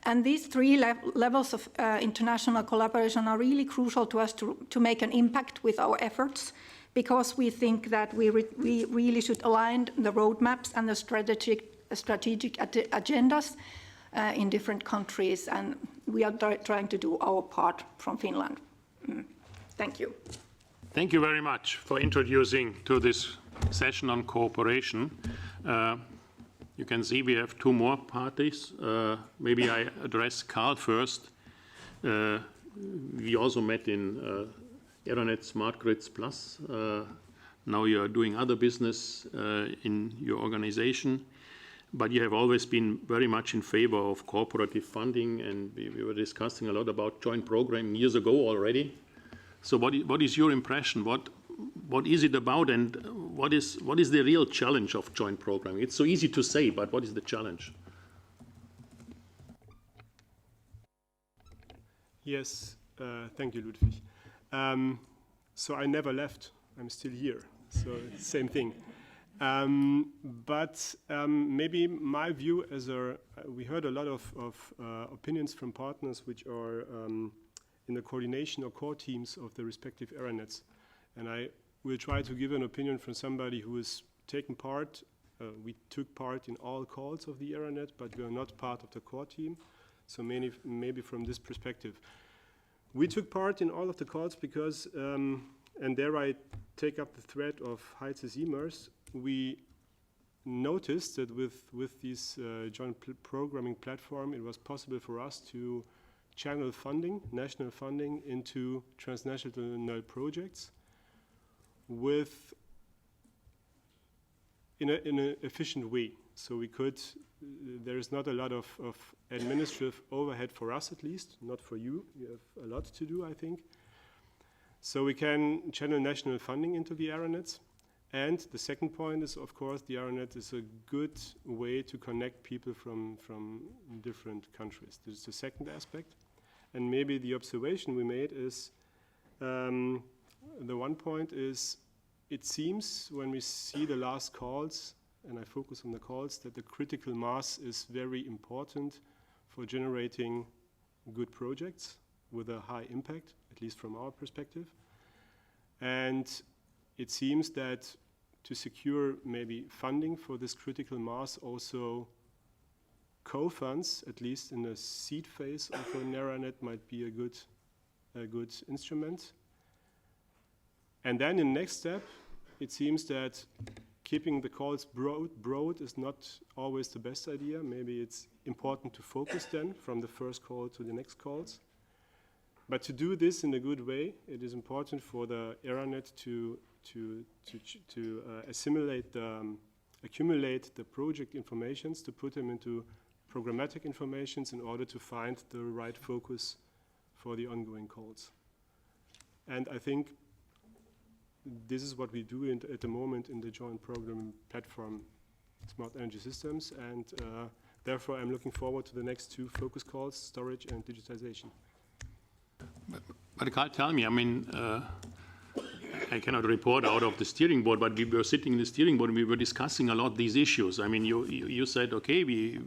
H: And these three levels of international collaboration are really crucial to us to make an impact with our efforts, because we think that we really should align the roadmaps and the strategic agendas in different countries, and we are trying to do our part from Finland. Thank you.
A: Thank you very much for introducing to this session on cooperation. You can see we have two more parties. Maybe I address Carl first. We also met in Eranet Smart Grids Plus. Now you are doing other business in your organization, but you have always been very much in favor of cooperative funding, and we were discussing a lot about joint programming years ago already. So what is your impression? What is it about, and what is the real challenge of joint programming? It's so easy to say, but what is the challenge?
I: Yes, thank you, Ludwig. So I never left. I'm still here. So same thing. But maybe my view we heard a lot of opinions from partners which are in the coordination or core teams of the respective Eranets. And I will try to give an opinion from somebody who has taken part. We took part in all calls of the Eranet, but we are not part of the core team. So maybe from this perspective. We took part in all of the calls because, and there I take up the thread of Heiz's emails, we noticed that with this joint programming platform, it was possible for us to channel funding, national funding, into transnational projects in an efficient way. So we could, there is not a lot of administrative overhead for us, at least, not for you. You have a lot to do, I think. So we can channel national funding into the Eranets. And the second point is, of course, the Eranet is a good way to connect people from different countries. This is the second aspect. And maybe the observation we made is, the one point is, it seems when we see the last calls, and I focus on the calls, that the critical mass is very important for generating good projects with a high impact, at least from our perspective. And it seems that to secure maybe funding for this critical mass, also co-funds, at least in the seed phase of an Eranet, might be a good instrument. And then in the next step, it seems that keeping the calls broad is not always the best idea. Maybe it's important to focus then from the first call to the next calls. But to do this in a good way, it is important for the Eranet to accumulate the project informations, to put them into programmatic informations in order to find the right focus for the ongoing calls. And I think this is what we do at the moment in the joint program platform, Smart Energy Systems, and therefore I'm looking forward to the next two focus calls, storage and digitization.
A: But Carl, tell me, I mean, I cannot report out of the steering board, but we were sitting in the steering board and we were discussing a lot these issues. I mean, you said, okay, we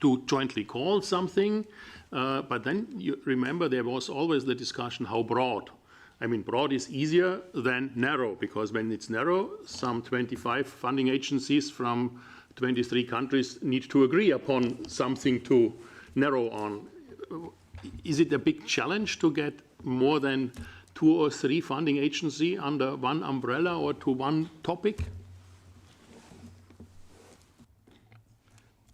A: do jointly call something, but then you remember there was always the discussion how broad. I mean, broad is easier than narrow, because when it's narrow, some 25 funding agencies from 23 countries need to agree upon something to narrow on. Is it a big challenge to get more than 2 or 3 funding agencies under one umbrella or to one topic?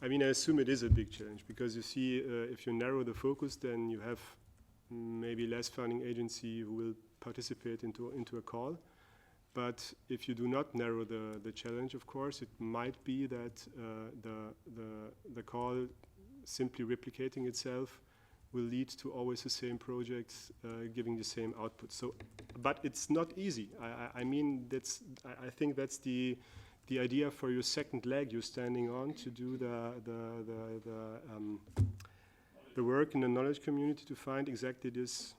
I: I mean, I assume it is a big challenge, because you see, if you narrow the focus, then you have maybe less funding agency who will participate into a call. But if you do not narrow the challenge, of course, it might be that the call simply replicating itself will lead to always the same projects giving the same output. So, but it's not easy. I mean, I think that's the idea for your second leg you're standing on, to do the work in the knowledge community to find exactly this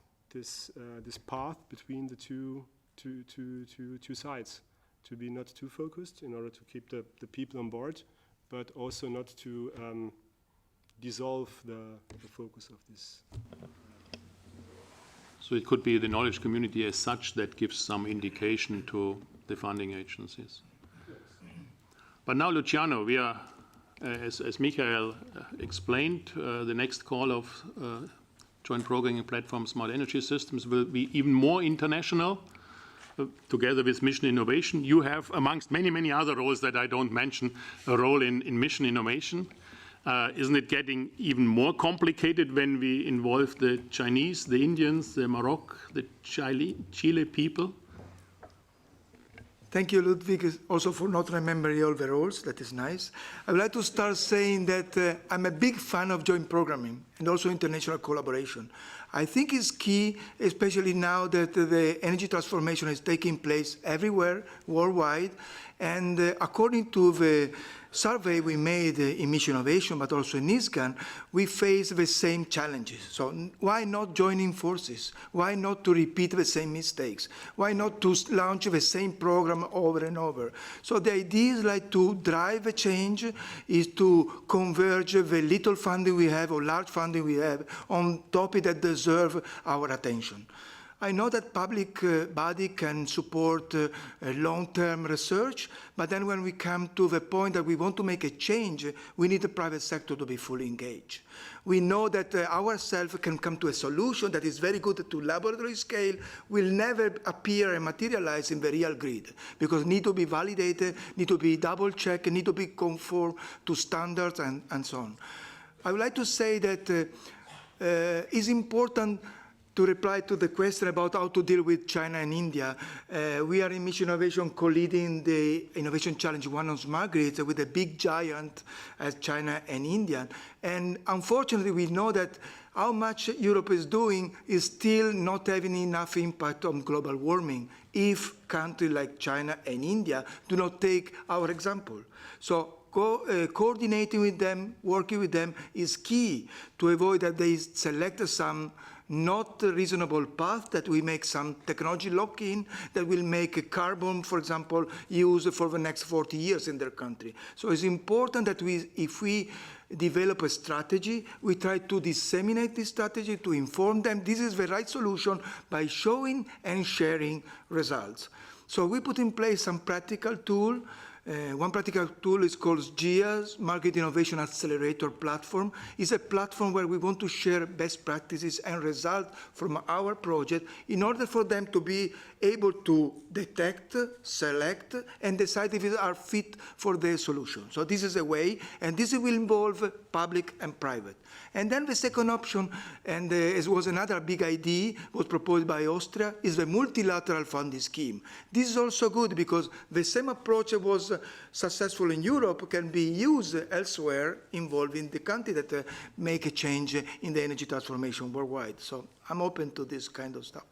I: path between the two sides. to be not too focused in order to keep the people on board, but also not to dissolve the focus of this.
A: So it could be the knowledge community as such that gives some indication to the funding agencies. But now, Luciano, we are, as Michael explained, the next call of Joint Programming Platform Smart Energy Systems will be even more international. Together with Mission Innovation, you have, amongst many, many other roles that I don't mention, a role in Mission Innovation. Isn't it getting even more complicated when we involve the Chinese, the Indians, the Morocco, the Chile people?
J: Thank you, Ludwig, also for not remembering all the roles. That is nice. I would like to start saying that I'm a big fan of joint programming and also international collaboration. I think it's key, especially now that the energy transformation is taking place everywhere, worldwide. And according to the survey we made in Mission Innovation, but also in ISGAN, we face the same challenges. So why not joining forces? Why not to repeat the same mistakes? Why not to launch the same program over and over? So the idea is like to drive a change, is to converge the little funding we have or large funding we have on topics that deserve our attention. I know that public body can support long-term research, but then when we come to the point that we want to make a change, we need the private sector to be fully engaged. We know that ourselves can come to a solution that is very good to laboratory scale, will never appear and materialize in the real grid, because need to be validated, need to be double-checked, need to be conform to standards and so on. I would like to say that it's important to reply to the question about how to deal with China and India. We are in Mission Innovation co-leading the Innovation Challenge 1 on smart grids with a big giant as China and India. And unfortunately, we know that how much Europe is doing is still not having enough impact on global warming if countries like China and India do not take our example. So coordinating with them, working with them is key to avoid that they select some not reasonable path, that we make some technology lock-in that will make a carbon, for example, used for the next 40 years in their country. So it's important that if we develop a strategy, we try to disseminate this strategy to inform them this is the right solution by showing and sharing results. So we put in place some practical tool. One practical tool is called GIA's Market Innovation Accelerator Platform. It's a platform where we want to share best practices and results from our project in order for them to be able to detect, select, and decide if they are fit for their solution. So this is a way, and this will involve public and private. And then the second option, and it was another big idea, was proposed by Austria, is the multilateral funding scheme. This is also good because the same approach that was successful in Europe can be used elsewhere, involving the country that make a change in the energy transformation worldwide. So I'm open to this kind of stuff.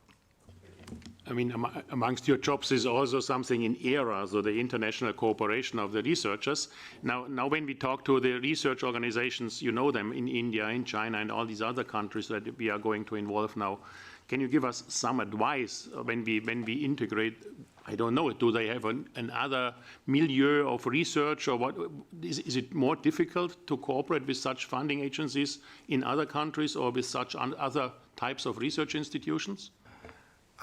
A: I mean, amongst your jobs is also something in ERA, so the international cooperation of the researchers. Now when we talk to the research organizations, you know them in India, in China, and all these other countries that we are going to involve now. Can you give us some advice when we integrate? I don't know. Do they have another milieu of research, or what? Is it more difficult to cooperate with such funding agencies in other countries or with such other types of research institutions?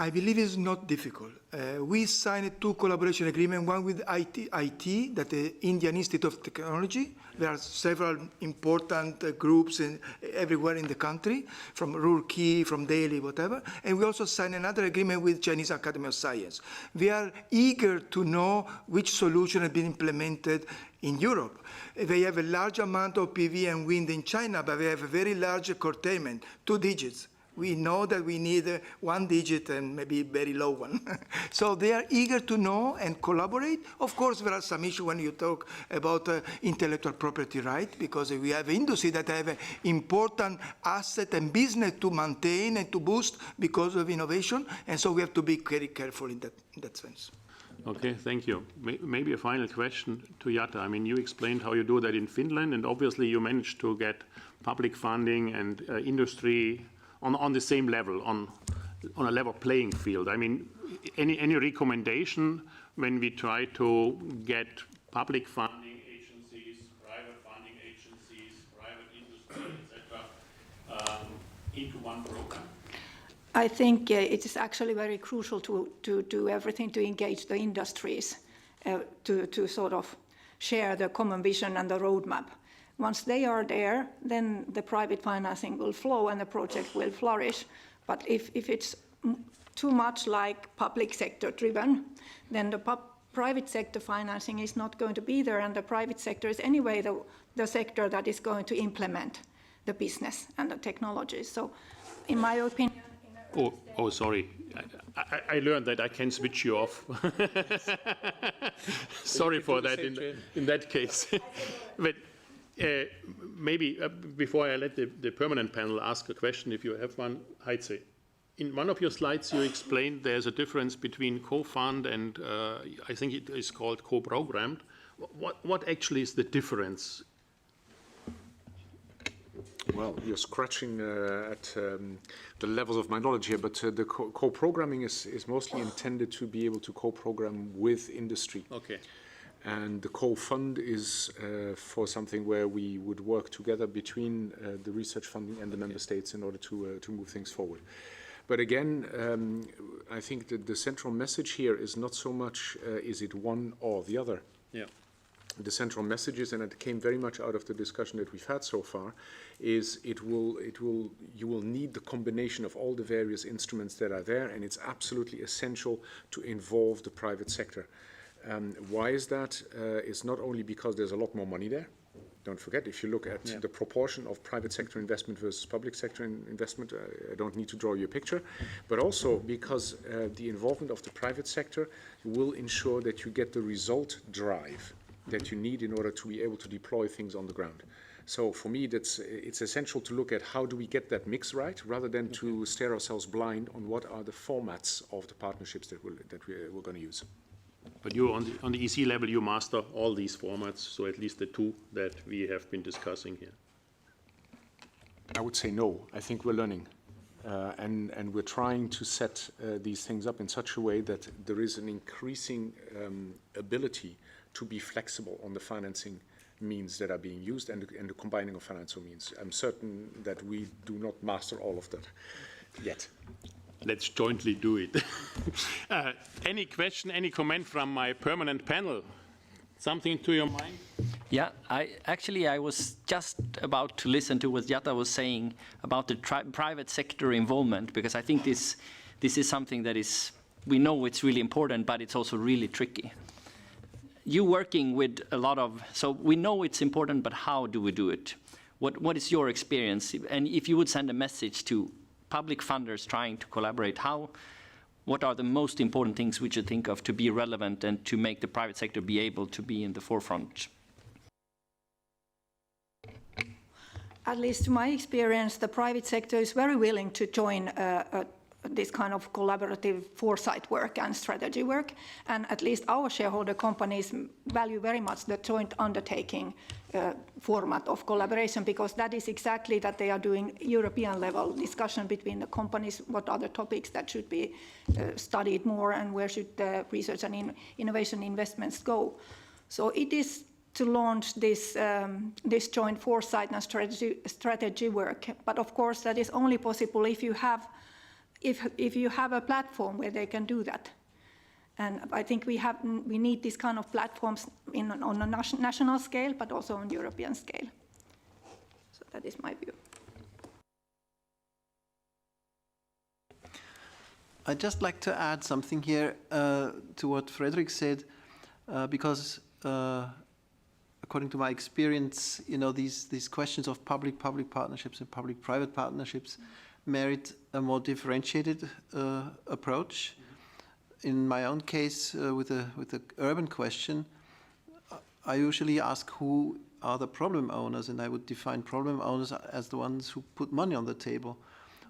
J: I believe it's not difficult. We signed 2 collaboration agreements, one with IT, that the Indian Institute of Technology. There are several important groups everywhere in the country, from Roorkee, from Delhi, whatever. And we also signed another agreement with Chinese Academy of Science. We are eager to know which solution has been implemented in Europe. They have a large amount of PV and wind in China, but they have a very large curtailment, 2 digits. We know that we need 1 digit and maybe very low one. So they are eager to know and collaborate. Of course, there are some issues when you talk about intellectual property right, because we have industry that have an important asset and business to maintain and to boost because of innovation. And so we have to be very careful in that sense.
A: Okay, thank you. Maybe a final question to Jutta. I mean, you explained how you do that in Finland, and obviously you managed to get public funding and industry on the same level, on a level playing field. I mean, any recommendation when we try to get public funding agencies, private funding agencies, private industry, etc., into one program?
H: I think it is actually very crucial to do everything to engage the industries to sort of share the common vision and the roadmap. Once they are there, then the private financing will flow and the project will flourish. But if it's too much like public sector driven, then the private sector financing is not going to be there, and the private sector is anyway the sector that is going to implement the business and the technology. So in my opinion...
A: Oh, sorry. I learned that I can switch you off. Sorry for that in that case. But maybe before I let the permanent panel ask a question, if you have one, Heitze. In one of your slides, you explained there's a difference between co-fund and I think it is called co-programmed. What actually is the difference?
B: Well, you're scratching at the levels of my knowledge here, but the co-programming is mostly intended to be able to co-program with industry.
A: Okay.
B: And the co-fund is for something where we would work together between the research funding and the member states in order to move things forward. But again, I think that the central message here is not so much is it one or the other.
A: Yeah.
B: The central message is, and it came very much out of the discussion that we've had so far, is you will need the combination of all the various instruments that are there, and it's absolutely essential to involve the private sector. Why is that? It's not only because there's a lot more money there. Don't forget, if you look at the proportion of private sector investment versus public sector investment, I don't need to draw you a picture, but also because the involvement of the private sector will ensure that you get the result drive that you need in order to be able to deploy things on the ground. So for me, it's essential to look at how do we get that mix right, rather than to stare ourselves blind on what are the formats of the partnerships that we're going to use.
A: But you, on the EC level, you master all these formats, so at least the two that we have been discussing here.
B: I would say no. I think we're learning. And we're trying to set these things up in such a way that there is an increasing ability to be flexible on the financing means that are being used and the combining of financial means. I'm certain that we do not master all of that yet.
A: Let's jointly do it. Any question, any comment from my permanent panel? Something to your mind?
E: Yeah, I was just about to listen to what Jutta was saying about the private sector involvement, because I think this is something that we know it's really important, but it's also really tricky. You working with a lot of, so we know it's important, but how do we do it? What is your experience? And if you would send a message to public funders trying to collaborate, what are the most important things we should think of to be relevant and to make the private sector be able to be in the forefront?
H: At least to my experience, the private sector is very willing to join this kind of collaborative foresight work and strategy work. And at least our shareholder companies value very much the joint undertaking format of collaboration, because that is exactly that they are doing European level discussion between the companies, what are the topics that should be studied more and where should the research and innovation investments go. So it is to launch this joint foresight and strategy work. But of course that is only possible if you have a platform where they can do that. And I think we need these kind of platforms on a national scale, but also on European scale. So that is my view.
F: I'd just like to add something here to what Frederick said, because according to my experience, these questions of public-public partnerships and public-private partnerships merit a more differentiated approach. In my own case, with the urban question, I usually ask who are the problem owners, and I would define problem owners as the ones who put money on the table.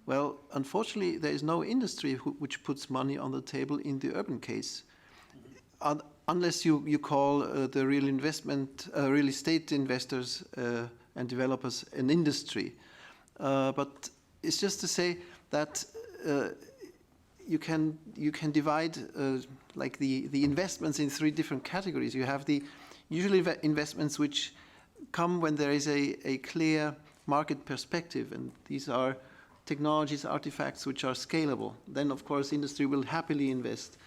F: Well, unfortunately, there is no industry which puts money on the table in the urban case, unless you call the real estate investors and developers an industry. But it's just to say that you can divide like the investments in 3 different categories. You have the usually investments which come when there is a clear market perspective, and these are technologies, artifacts which are scalable. Then, of course, industry will happily invest.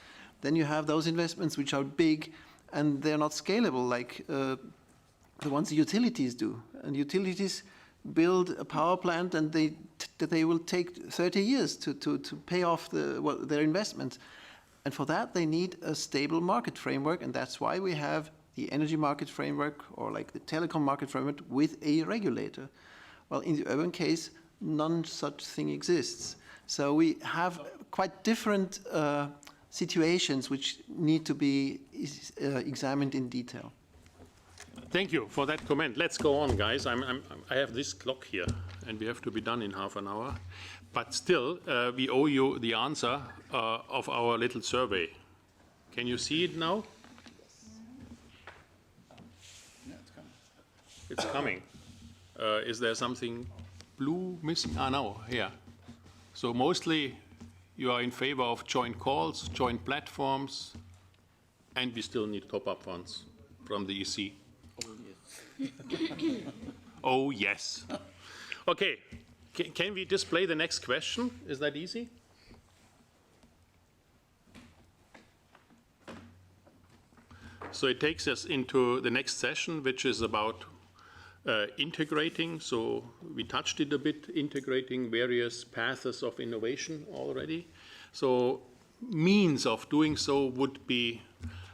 F: Then you have those investments which are big and they're not scalable, like the ones the utilities do. And utilities build a power plant and they will take 30 years to pay off their investment. And for that, they need a stable market framework, and that's why we have the energy market framework, or like the telecom market framework, with a regulator. Well, in the urban case, none such thing exists. So we have quite different situations which need to be examined in detail.
A: Thank you for that comment. Let's go on, guys. I have this clock here, and we have to be done in half an hour. But still, we owe you the answer of our little survey. Can you see it now?
C: Yeah, it's coming.
A: It's coming. Is there something blue missing? No, here. So mostly you are in favor of joint calls, joint platforms, and we still need top-up funds from the EC. Oh, yes. Okay. Can we display the next question? Is that easy? So it takes us into the next session, which is about integrating. So we touched it a bit, integrating various paths of innovation already. So means of doing so would be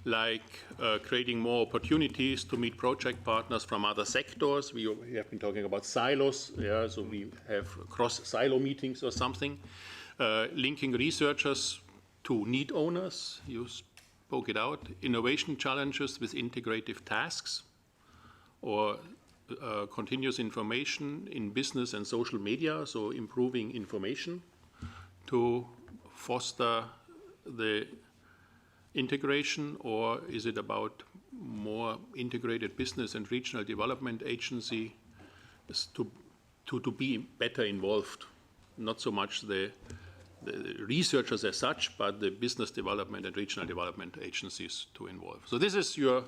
A: like creating more opportunities to meet project partners from other sectors. We have been talking about silos, yeah, so we have cross-silo meetings or something. Linking researchers to need owners, you spoke it out. Innovation challenges with integrative tasks, or continuous information in business and social media, so improving information to foster the integration, or is it about more integrated business and regional development agency to be better involved? Not so much the researchers as such, but the business development and regional development agencies to involve. So this is your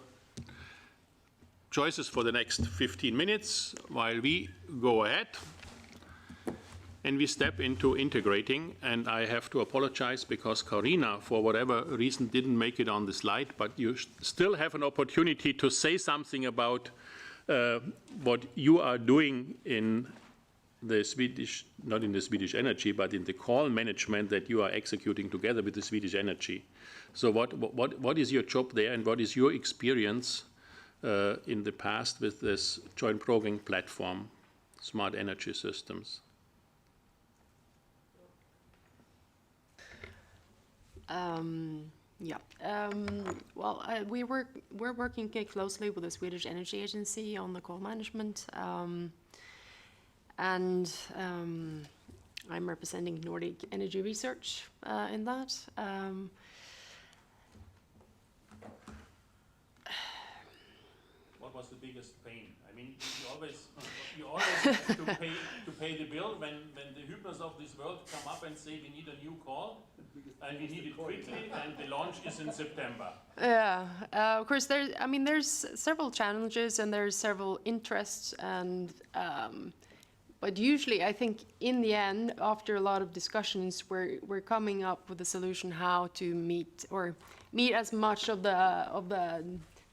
A: choices for the next 15 minutes while we go ahead. And we step into integrating, and I have to apologize because Karina, for whatever reason, didn't make it on the slide, but you still have an opportunity to say something about what you are doing in the Swedish, not in the Swedish Energy, but in the call management that you are executing together with the Swedish Energy. So what is your job there, and what is your experience in the past with this joint programming platform, Smart Energy Systems?
K: We're working closely with the Swedish Energy Agency on the call management, and I'm representing Nordic Energy Research in that.
A: What was the biggest pain? I mean, you always have to pay the bill when the Hübners of this world come up and say we need a new call and we need it quickly, and the launch is in September.
K: Yeah, of course. There's several challenges and there's several interests, and but usually I think in the end, after a lot of discussions, we're coming up with a solution how to meet as much of the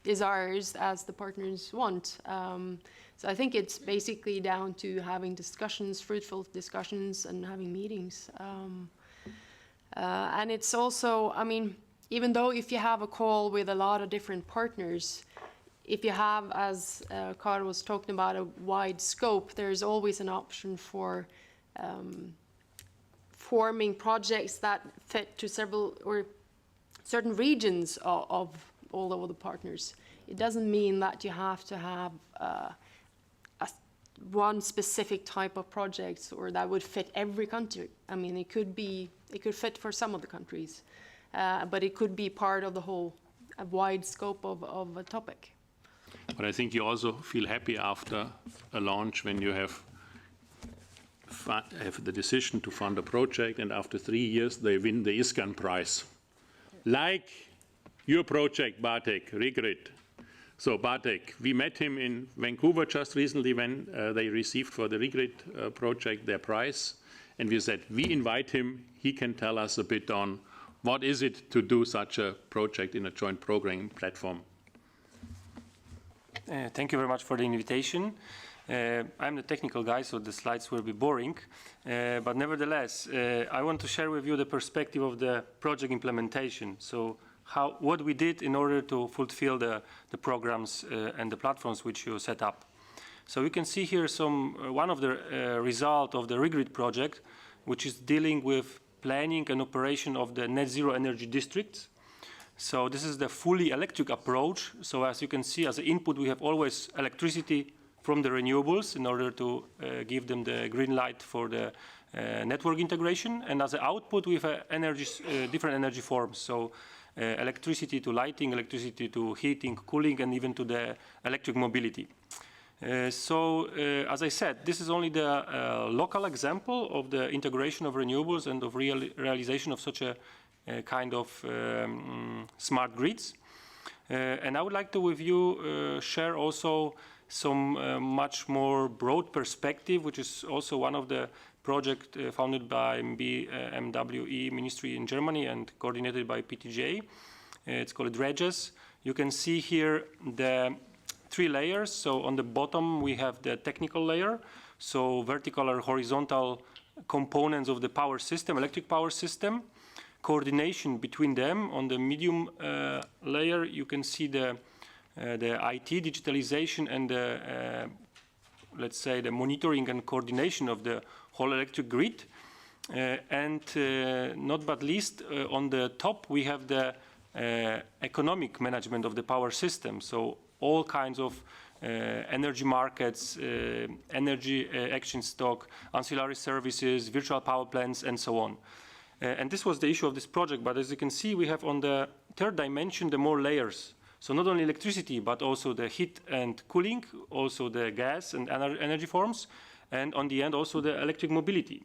K: desires as the partners want. So I think it's basically down to having discussions, fruitful discussions, and having meetings. And it's also, even though if you have a call with a lot of different partners, if you have, as Carl was talking about, a wide scope, there's always an option for forming projects that fit to several or certain regions of all over the partners. It doesn't mean that you have to have one specific type of projects or that would fit every country. It could fit for some of the countries, but it could be part of the whole wide scope of a topic.
A: But I think you also feel happy after a launch when you have have the decision to fund a project, and after 3 years they win the ISCAN prize. Like your project, Bartek, Regrid. So Bartek, we met him in Vancouver just recently when they received for the Regrid project their prize. And we said, we invite him, he can tell us a bit on what is it to do such a project in a joint programming platform.
L: Thank you very much for the invitation. I'm the technical guy, so the slides will be boring. But nevertheless, I want to share with you the perspective of the project implementation. So what we did in order to fulfill the programs and the platforms which you set up. So you can see here one of the result of the Regrid project, which is dealing with planning and operation of the net zero energy districts. So this is the fully electric approach. So as you can see, as an input, we have always electricity from the renewables in order to give them the green light for the network integration. And as an output, we have different energy forms. So electricity to lighting, electricity to heating, cooling, and even to the electric mobility. As I said, this is only the local example of the integration of renewables and of realization of such a kind of smart grids. And I would like to with you share also some much more broad perspective, which is also one of the projects founded by MWE Ministry in Germany and coordinated by PTJ. It's called DREGES. You can see here the 3 layers. So on the bottom we have the technical layer, so vertical or horizontal components of the power system, electric power system, coordination between them. On the medium layer you can see the IT digitalization and the let's say the monitoring and coordination of the whole electric grid. And not but least on the top we have the economic management of the power system. So all kinds of energy markets, energy action stock, ancillary services, virtual power plants, and so on. And this was the issue of this project, but as you can see, we have on the 3rd dimension the more layers. So not only electricity, but also the heat and cooling, also the gas and energy forms, and on the end also the electric mobility.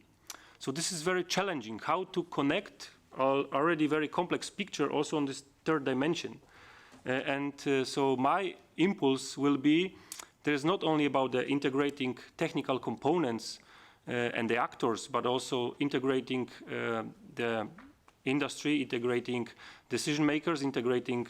L: So this is very challenging, how to connect already very complex picture also on this 3rd dimension. So my impulse will be, there's not only about the integrating technical components and the actors, but also integrating the industry, integrating decision makers, integrating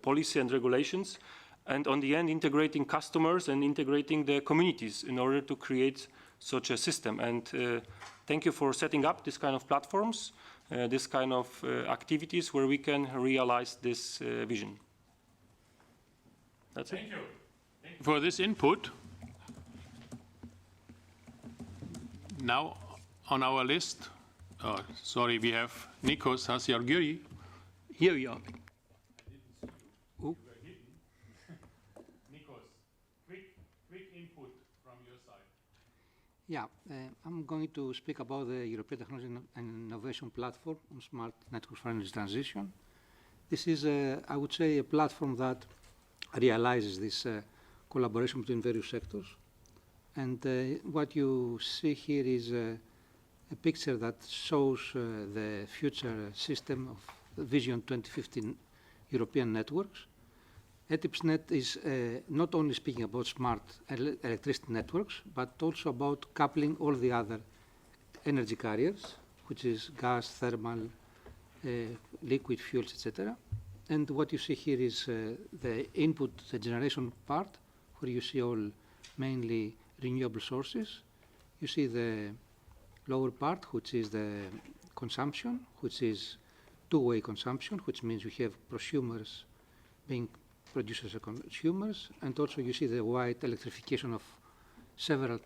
L: policy and regulations, and on the end integrating customers and integrating the communities in order to create such a system. And thank you for setting up this kind of platforms, this kind of activities where we can realize this vision. That's it.
A: Thank you. Thank you for this input. Now on our list, sorry, we have Nikos Hasiargyri. Here you are. Nikos, quick input from your side.
M: Yeah, I'm going to speak about the European Technology and Innovation Platform on Smart Networks for Energy Transition. This is, I would say, a platform that realizes this collaboration between various sectors. And what you see here is a picture that shows the future system of Vision 2015 European networks. ETIPSNet is not only speaking about smart electricity networks, but also about coupling all the other energy carriers, which is gas, thermal, liquid fuels, etc. And what you see here is the input, the generation part, where you see all mainly renewable sources. You see the lower part, which is the consumption, which is two-way consumption, which means you have prosumers being producers and consumers, and also you see the wide electrification of several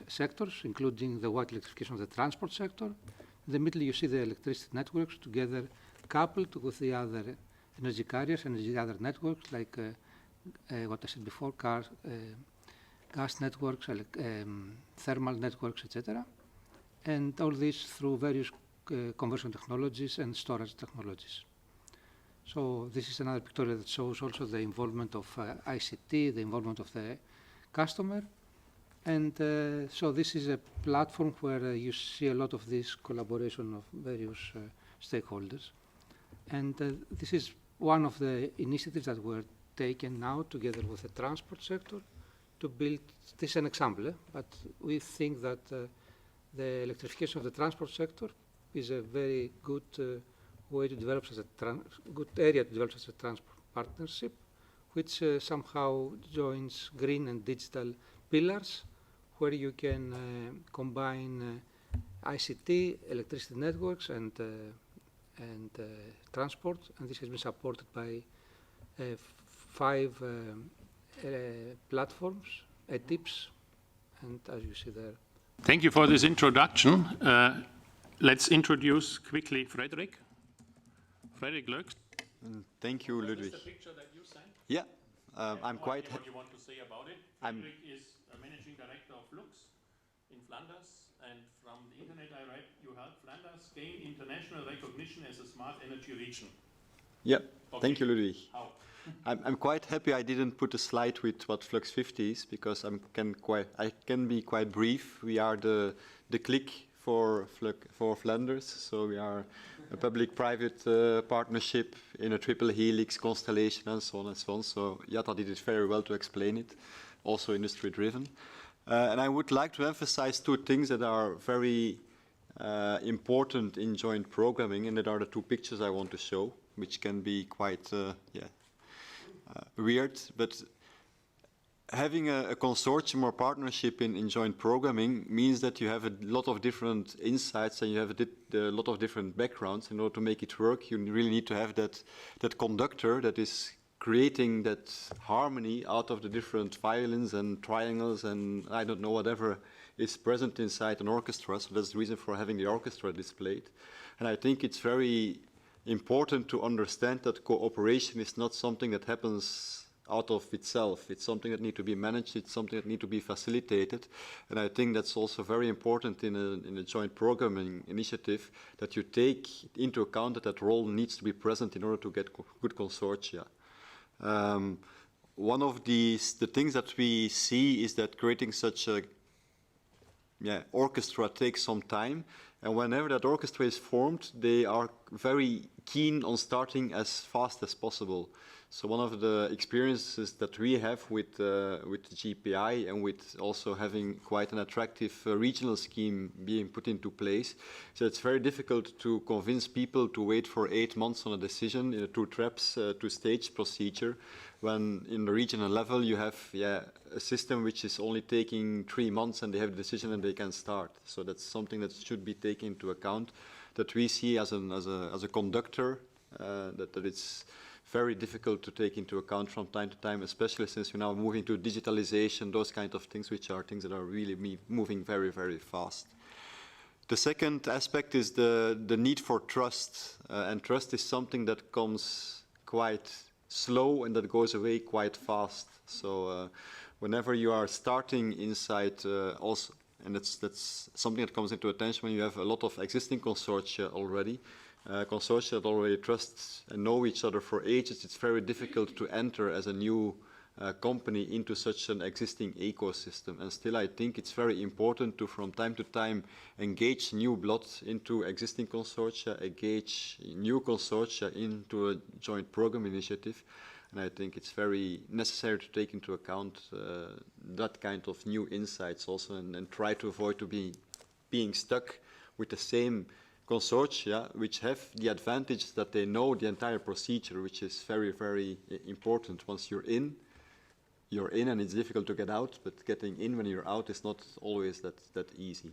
M: sectors, including the wide electrification of the transport sector. In the middle, you see the electricity networks together coupled with the other energy carriers and the other networks, like what I said before, gas networks, thermal networks, etc. And all this through various conversion technologies and storage technologies. So this is another pictorial that shows also the involvement of ICT, the involvement of the customer. And so this is a platform where you see a lot of this collaboration of various stakeholders. And this is one of the initiatives that were taken now together with the transport sector to build, this is an example, but we think that the electrification of the transport sector is a very good way to develop such a good area to develop such a transport partnership, which somehow joins green and digital pillars, where you can combine ICT, electricity networks, and transport, and this has been supported by 5 platforms, tips, and as you see there.
A: Thank you for this introduction. Let's introduce quickly Frederick. Frederick Lux.
N: Thank you, Ludwig.
A: Is this the picture that you sent?
N: Yeah, I'm quite.
A: What you want to say about it? Frederick is a managing director of Lux in Flanders, and from the internet I read you helped Flanders gain international recognition as a smart energy region.
N: Yeah, okay. Thank you, Ludwig.
A: How?
N: I'm quite happy I didn't put a slide with what Flux 50 is, because I can be quite brief. We are the click for Flanders, so we are a public-private partnership in a triple helix constellation and so on and so on. So Jata did it very well to explain it, also industry-driven. And I would like to emphasize 2 things that are very important in joint programming, and that are the 2 pictures I want to show, which can be quite weird, but having a consortium or partnership in joint programming means that you have a lot of different insights and you have a lot of different backgrounds. In order to make it work, you really need to have that conductor that is creating that harmony out of the different violins and triangles and I don't know, whatever is present inside an orchestra. So that's the reason for having the orchestra displayed. And I think it's very important to understand that cooperation is not something that happens out of itself. It's something that needs to be managed, it's something that needs to be facilitated. And I think that's also very important in a joint programming initiative, that you take into account that that role needs to be present in order to get good consortia. One of the things that we see is that creating such a orchestra takes some time, and whenever that orchestra is formed, they are very keen on starting as fast as possible. So one of the experiences that we have with the GPI and with also having quite an attractive regional scheme being put into place, so it's very difficult to convince people to wait for 8 months on a decision in a 2-stage procedure, when in the regional level you have a system which is only taking 3 months and they have a decision and they can start. So that's something that should be taken into account, that we see as a conductor, that it's very difficult to take into account from time to time, especially since we're now moving to digitalization, those kind of things, which are things that are really moving very, very fast. The second aspect is the need for trust, and trust is something that comes quite slow and that goes away quite fast. So whenever you are starting inside also, and that's something that comes into attention when you have a lot of existing consortia already, consortia that already trust and know each other for ages, it's very difficult to enter as a new company into such an existing ecosystem. And still, I think it's very important to, from time to time, engage new blood into existing consortia, engage new consortia into a joint program initiative. And I think it's very necessary to take into account that kind of new insights also, and try to avoid being stuck with the same consortia, which have the advantage that they know the entire procedure, which is very, very important. Once you're in, and it's difficult to get out, but getting in when you're out is not always that easy.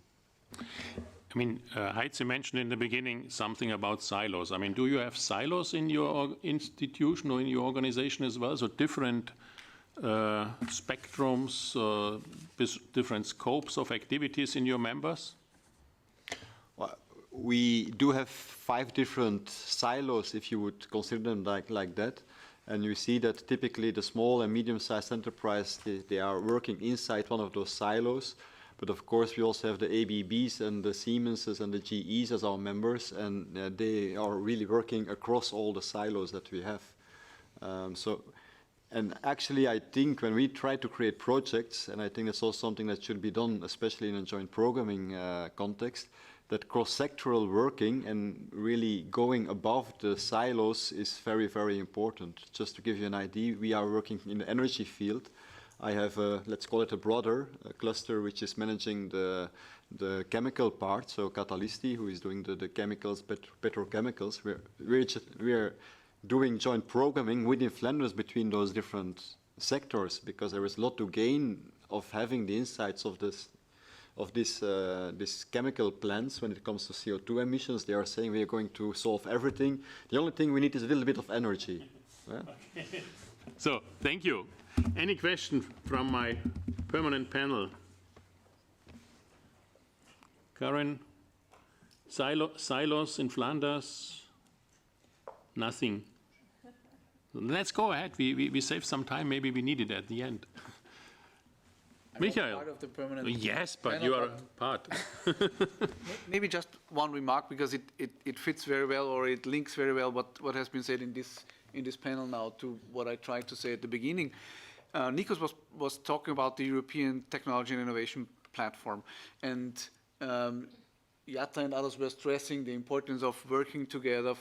A: I mean, Heitze mentioned in the beginning something about silos. I mean, do you have silos in your institution or in your organization as well? So different spectrums, different scopes of activities in your members?
N: Well, we do have 5 different silos, if you would consider them like that. And you see that typically the small and medium-sized enterprise, they are working inside one of those silos. But of course, we also have the ABBs and the Siemenses and the GEs as our members, and they are really working across all the silos that we have. And actually, I think when we try to create projects, and I think that's also something that should be done, especially in a joint programming context, that cross-sectoral working and really going above the silos is very, very important. Just to give you an idea, we are working in the energy field. I have, let's call it a brother, a cluster which is managing the chemical part, so Catalysti, who is doing the chemicals, petrochemicals. We're doing joint programming within Flanders between those different sectors, because there is a lot to gain of having the insights of this chemical plants when it comes to CO2 emissions. They are saying we are going to solve everything. The only thing we need is a little bit of energy. Yeah?
A: Okay. So, thank you. Any question from my permanent panel? Karen, silos in Flanders? Nothing. Let's go ahead. We save some time. Maybe we need it at the end. Michael.
C: Part of the permanent
A: yes, but
C: panel,
A: you are part.
C: Maybe just one remark, because it fits very well, or it links very well what has been said in this panel now to what I tried to say at the beginning. Nikos was talking about the European Technology and Innovation Platform, and Jutta and others were stressing the importance of working together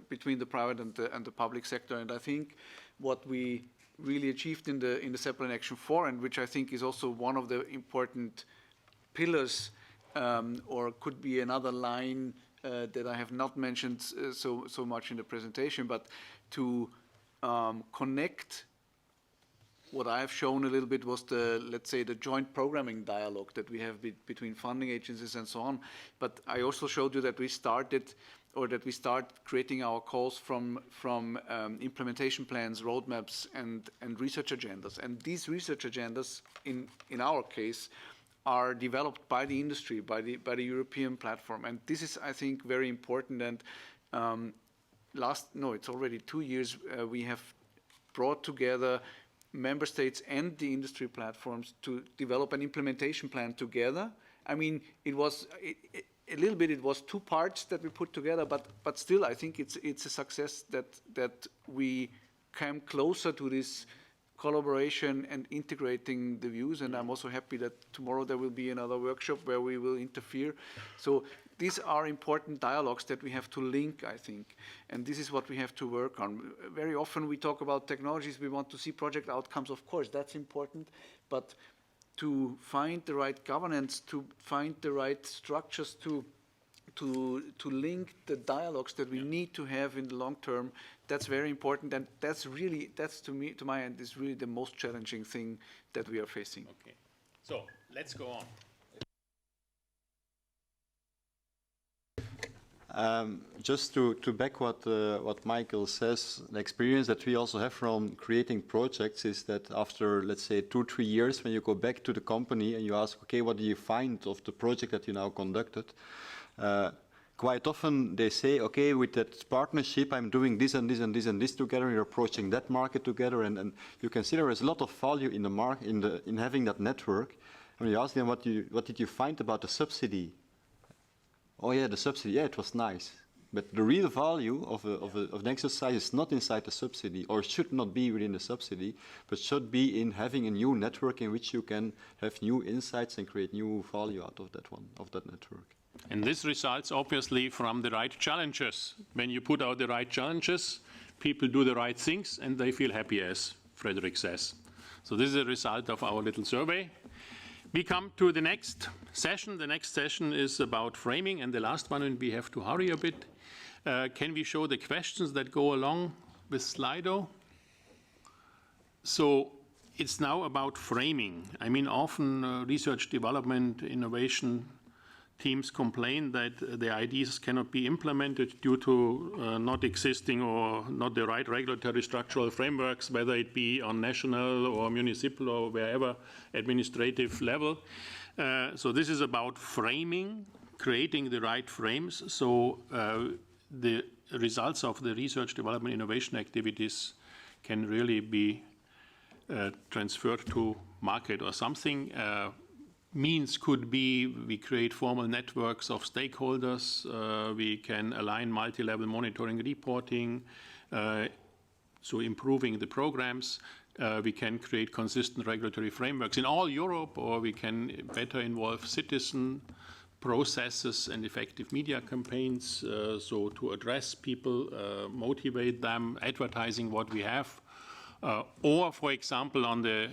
C: between the private and the public sector. And I think what we really achieved in the SEPLA in Action 4, and which I think is also one of the important pillars, or could be another line that I have not mentioned so much in the presentation, but to connect. What I have shown a little bit was let's say, the joint programming dialogue that we have between funding agencies and so on. But I also showed you that we start creating our calls from implementation plans, roadmaps, and research agendas. And these research agendas, in our case, are developed by the industry, by the European platform. And this is, I think, very important. And it's already 2 years we have brought together member states and the industry platforms to develop an implementation plan together. I mean, it was a little bit. It was 2 parts that we put together, but still, I think it's a success that we came closer to this collaboration and integrating the views. And I'm also happy that tomorrow there will be another workshop where we will interfere. So these are important dialogues that we have to link, I think, and this is what we have to work on. Very often we talk about technologies, we want to see project outcomes, of course, that's important, but to find the right governance, to find the right structures to link the dialogues that we need to have in the long term, that's very important, and that's to my end, is really the most challenging thing that we are facing.
A: Okay, so let's go on.
N: Just to back what Michael says, the experience that we also have from creating projects is that after, let's say, 2-3 years, when you go back to the company and you ask, okay, what do you find of the project that you now conducted? Quite often they say, okay, with that partnership, I'm doing this and this and this and this together, and you're approaching that market together, and you can see there is a lot of value in the in having that network. And you ask them, what did you find about the subsidy? Oh yeah, the subsidy, yeah, it was nice. But the real value of an exercise is not inside the subsidy, or should not be within the subsidy, but should be in having a new network in which you can have new insights and create new value out of that network.
A: And this results obviously from the right challenges. When you put out the right challenges, people do the right things and they feel happy, as Frederick says. So this is a result of our little survey. We come to the next session. The next session is about framing, and the last one, and we have to hurry a bit. Can we show the questions that go along with Slido? So it's now about framing. I mean, often research, development, innovation teams complain that the ideas cannot be implemented due to not existing or not the right regulatory structural frameworks, whether it be on national or municipal or wherever administrative level. So this is about framing, creating the right frames. So the results of the research, development, innovation activities can really be transferred to market or something. Means could be we create formal networks of stakeholders, we can align multi-level monitoring reporting, so improving the programs. We can create consistent regulatory frameworks in all Europe, or we can better involve citizen processes and effective media campaigns, so to address people, motivate them, advertising what we have. Or, for example, on the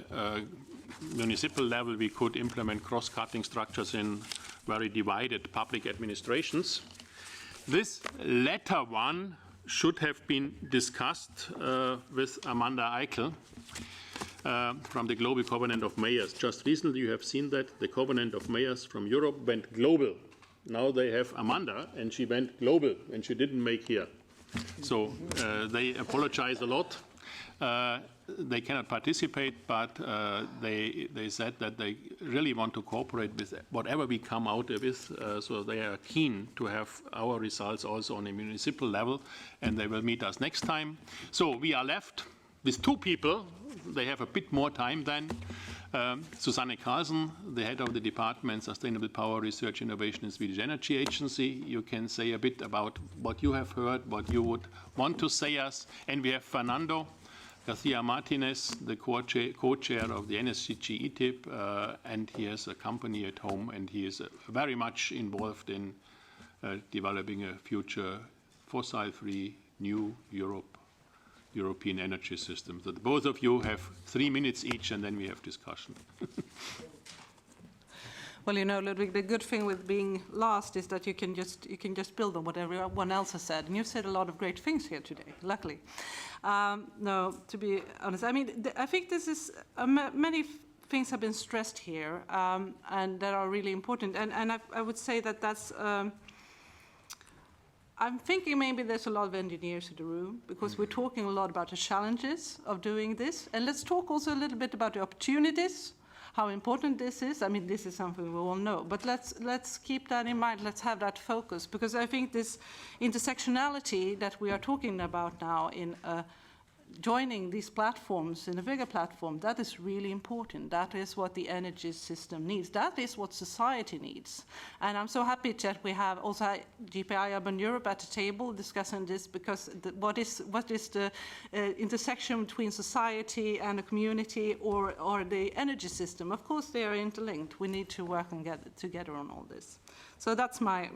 A: municipal level, we could implement cross-cutting structures in very divided public administrations. This latter one should have been discussed with Amanda Eichel from the Global Covenant of Mayors. Just recently you have seen that the Covenant of Mayors from Europe went global. Now they have Amanda, and she went global, and she didn't make here. So they apologize a lot. They cannot participate, but they said that they really want to cooperate with whatever we come out with. So they are keen to have our results also on a municipal level, and they will meet us next time. So we are left with 2 people. They have a bit more time then. Susanne Carlsen, the head of the Department Sustainable Power Research Innovation in Swedish Energy Agency. You can say a bit about what you have heard, what you would want to say us. And we have Fernando Garcia Martinez, the co-chair of the NSCG ETIP, and he has a company at home, and he is very much involved in developing a future fossil-free new European energy system. So both of you have 3 minutes each, and then we have discussion.
O: Well, you know, Ludwig, the good thing with being last is that you can just build on what everyone else has said, and you've said a lot of great things here today, luckily. No, to be honest, I mean, I think this is many things have been stressed here, and that are really important, and I would say that that's. I'm thinking maybe there's a lot of engineers in the room, because we're talking a lot about the challenges of doing this, and let's talk also a little bit about the opportunities. How important this is. I mean, this is something we all know, but let's keep that in mind. Let's have that focus, because I think this intersectionality that we are talking about now in joining these platforms in a bigger platform, that is really important. That is what the energy system needs. That is what society needs. And I'm so happy that we have also GPI Urban Europe at the table discussing this, because what is the intersection between society and a community or the energy system? Of course, they are interlinked. We need to work and get together on all this. So that's my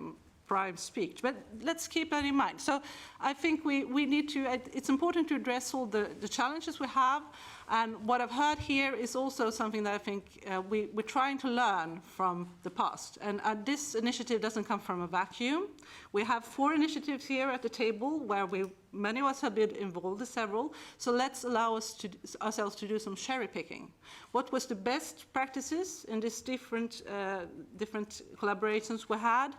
O: prime speech, but let's keep that in mind. So I think we need to, it's important to address all the challenges we have, and what I've heard here is also something that I think we're trying to learn from the past, and this initiative doesn't come from a vacuum. We have 4 initiatives here at the table where many of us have been involved in several, so let's allow ourselves to do some cherry picking. What was the best practices in these different collaborations we had?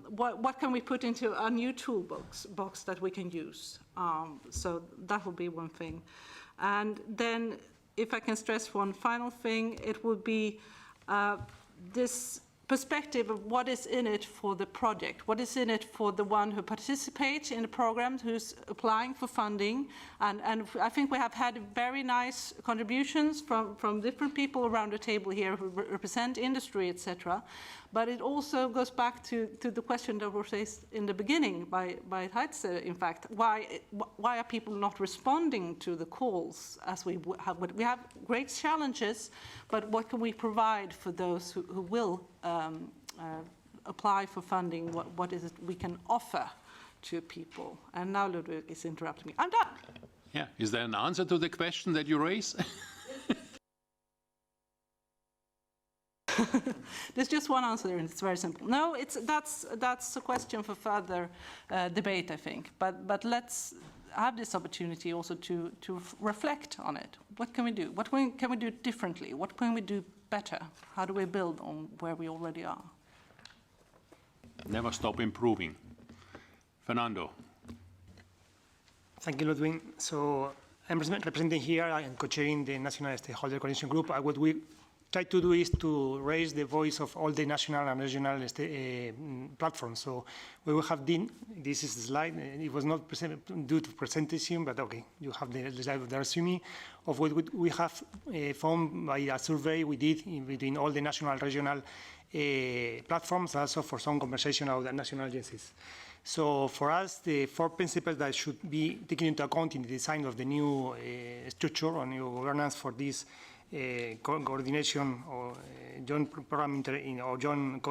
O: What can we put into a new toolbox that we can use? So that would be one thing. And then if I can stress one final thing, it would be this perspective of what is in it for the project, what is in it for the one who participates in the program, who's applying for funding. And I think we have had very nice contributions from different people around the table here who represent industry, etc. But it also goes back to the question that was raised in the beginning by Heitze, in fact. Why are people not responding to the calls as we have? We have great challenges, but what can we provide for those who will apply for funding? What is it we can offer to people? And now Ludwig is interrupting me. I'm done.
A: Yeah. Is there an answer to the question that you raise?
O: There's just one answer, and it's very simple. No, that's a question for further debate, I think. But let's have this opportunity also to reflect on it. What can we do? What can we do differently? What can we do better? How do we build on where we already are?
A: Never stop improving. Fernando.
P: Thank you, Ludwig. So I'm representing here, I am co-chairing the National Stakeholder Coordination Group. What we try to do is to raise the voice of all the national and regional platforms. So we will have this is the slide. It was not due to presentation, but okay, you have the slide of the resume of what we have found by a survey we did between all the national and regional platforms, also for some conversation of the national agencies. So for us, the 4 principles that should be taken into account in the design of the new structure or new governance for this coordination or joint program or joint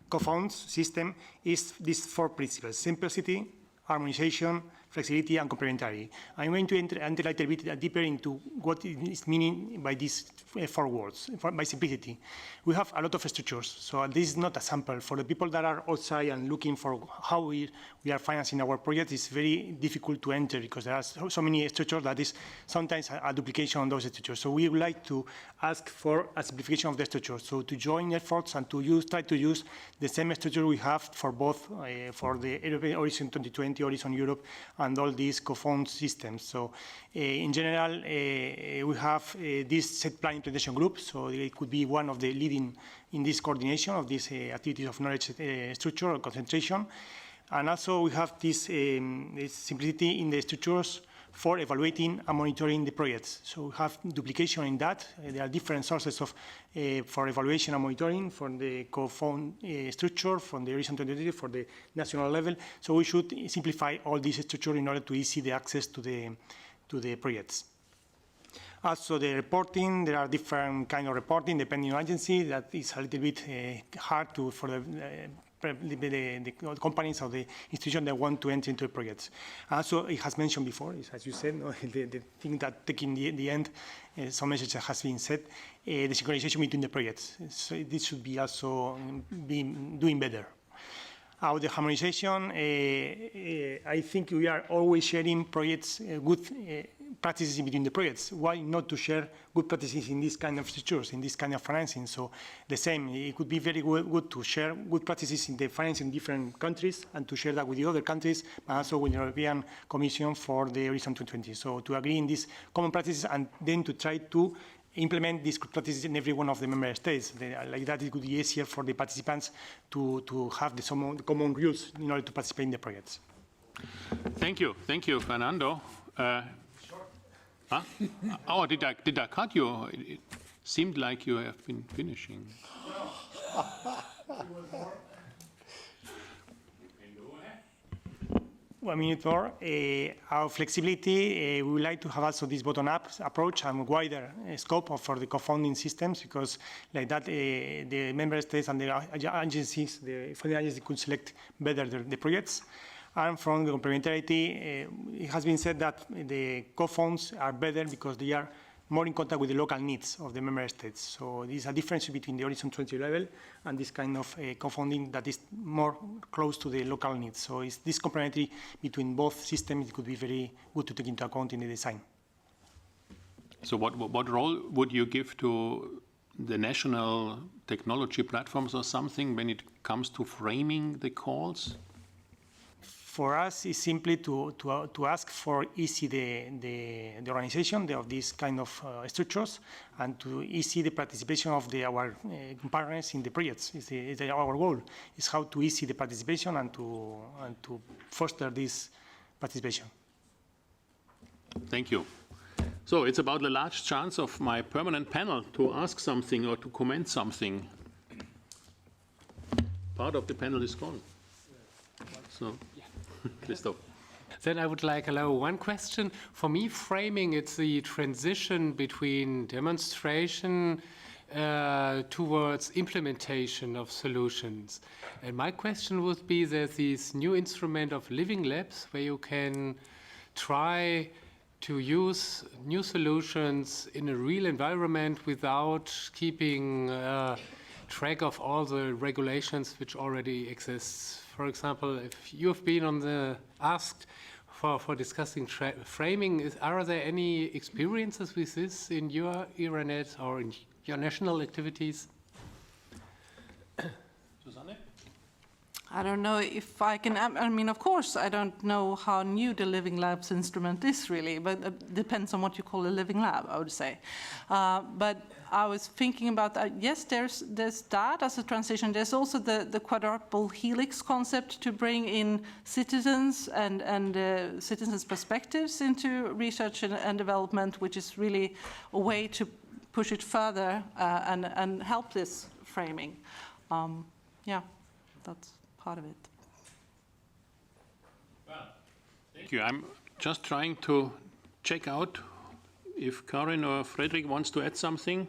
P: co-funds system is these 4 principles: simplicity, harmonization, flexibility, and complementarity. I'm going to enter a little bit deeper into what is meaning by these 4 words. By simplicity, we have a lot of structures, so this is not a sample. For the people that are outside and looking for how we are financing our project, it's very difficult to enter because there are so many structures that is sometimes a duplication on those structures. So we would like to ask for a simplification of the structure, so to join efforts and to try to use the same structure we have for both for the European Horizon 2020, Horizon Europe, and all these co-fund systems. So in general, we have this set plan implementation group, so it could be one of the leading in this coordination of these activities of knowledge structure or concentration. And also we have this simplicity in the structures for evaluating and monitoring the projects. So we have duplication in that. There are different sources of for evaluation and monitoring from the co-fund structure, from the Horizon 2020, for the national level. So we should simplify all this structure in order to easy the access to the projects. Also, the reporting, there are different kind of reporting depending on agency. That is a little bit hard for the companies or the institutions that want to enter into projects. Also, it has mentioned before, as you said, no, the thing that taking the end, some message has been said, the synchronization between the projects. So this should be also doing better. The harmonization, I think we are always sharing projects, good practices between the projects. Why not to share good practices in this kind of structures, in this kind of financing? So the same, it could be very good to share good practices in the financing in different countries and to share that with the other countries, but also with the European Commission for the Horizon 2020. So to agree in these common practices and then to try to implement these practices in every one of the member states. Like that, it would be easier for the participants to have the common rules in order to participate in the projects.
A: Thank you, Fernando. Huh? Oh, did I cut you? It seemed like you have been finishing.
P: 1 minute more. Our flexibility, we would like to have also this bottom-up approach and wider scope for the co-funding systems, because like that the member states and the agencies, the funding agencies could select better the projects. And from the complementarity, it has been said that the co-funds are better because they are more in contact with the local needs of the member states. So there is a difference between the Horizon 20 level and this kind of co-funding that is more close to the local needs. So it's this complementarity between both systems. It could be very good to take into account in the design.
A: So what role would you give to the national technology platforms or something when it comes to framing the calls?
P: For us, it's simply to ask for easy the organization of these kind of structures and to easy the participation of our partners in the projects. It's our goal. Is how to easy the participation and to foster this participation.
A: Thank you. So it's about the large chance of my permanent panel to ask something or to comment something. Part of the panel is gone. So. Christoph.
G: Then I would like to allow one question. For me, framing, it's the transition between demonstration towards implementation of solutions. And my question would be, there's this new instrument of living labs where you can try to use new solutions in a real environment without keeping track of all the regulations which already exist. For example, if you have been asked for discussing framing, are there any experiences with this in your ERANET or in your national activities?
A: Susanne?
O: I don't know if I can, I mean, of course, I don't know how new the Living Labs instrument is really, but it depends on what you call a living lab, I would say. But I was thinking about that. Yes, there's that as a transition. There's also the quadruple helix concept to bring in citizens and citizens' perspectives into research and development, which is really a way to push it further and help this framing. Yeah, that's part of it.
A: Thank you. I'm just trying to check out if Karin or Frederick wants to add something.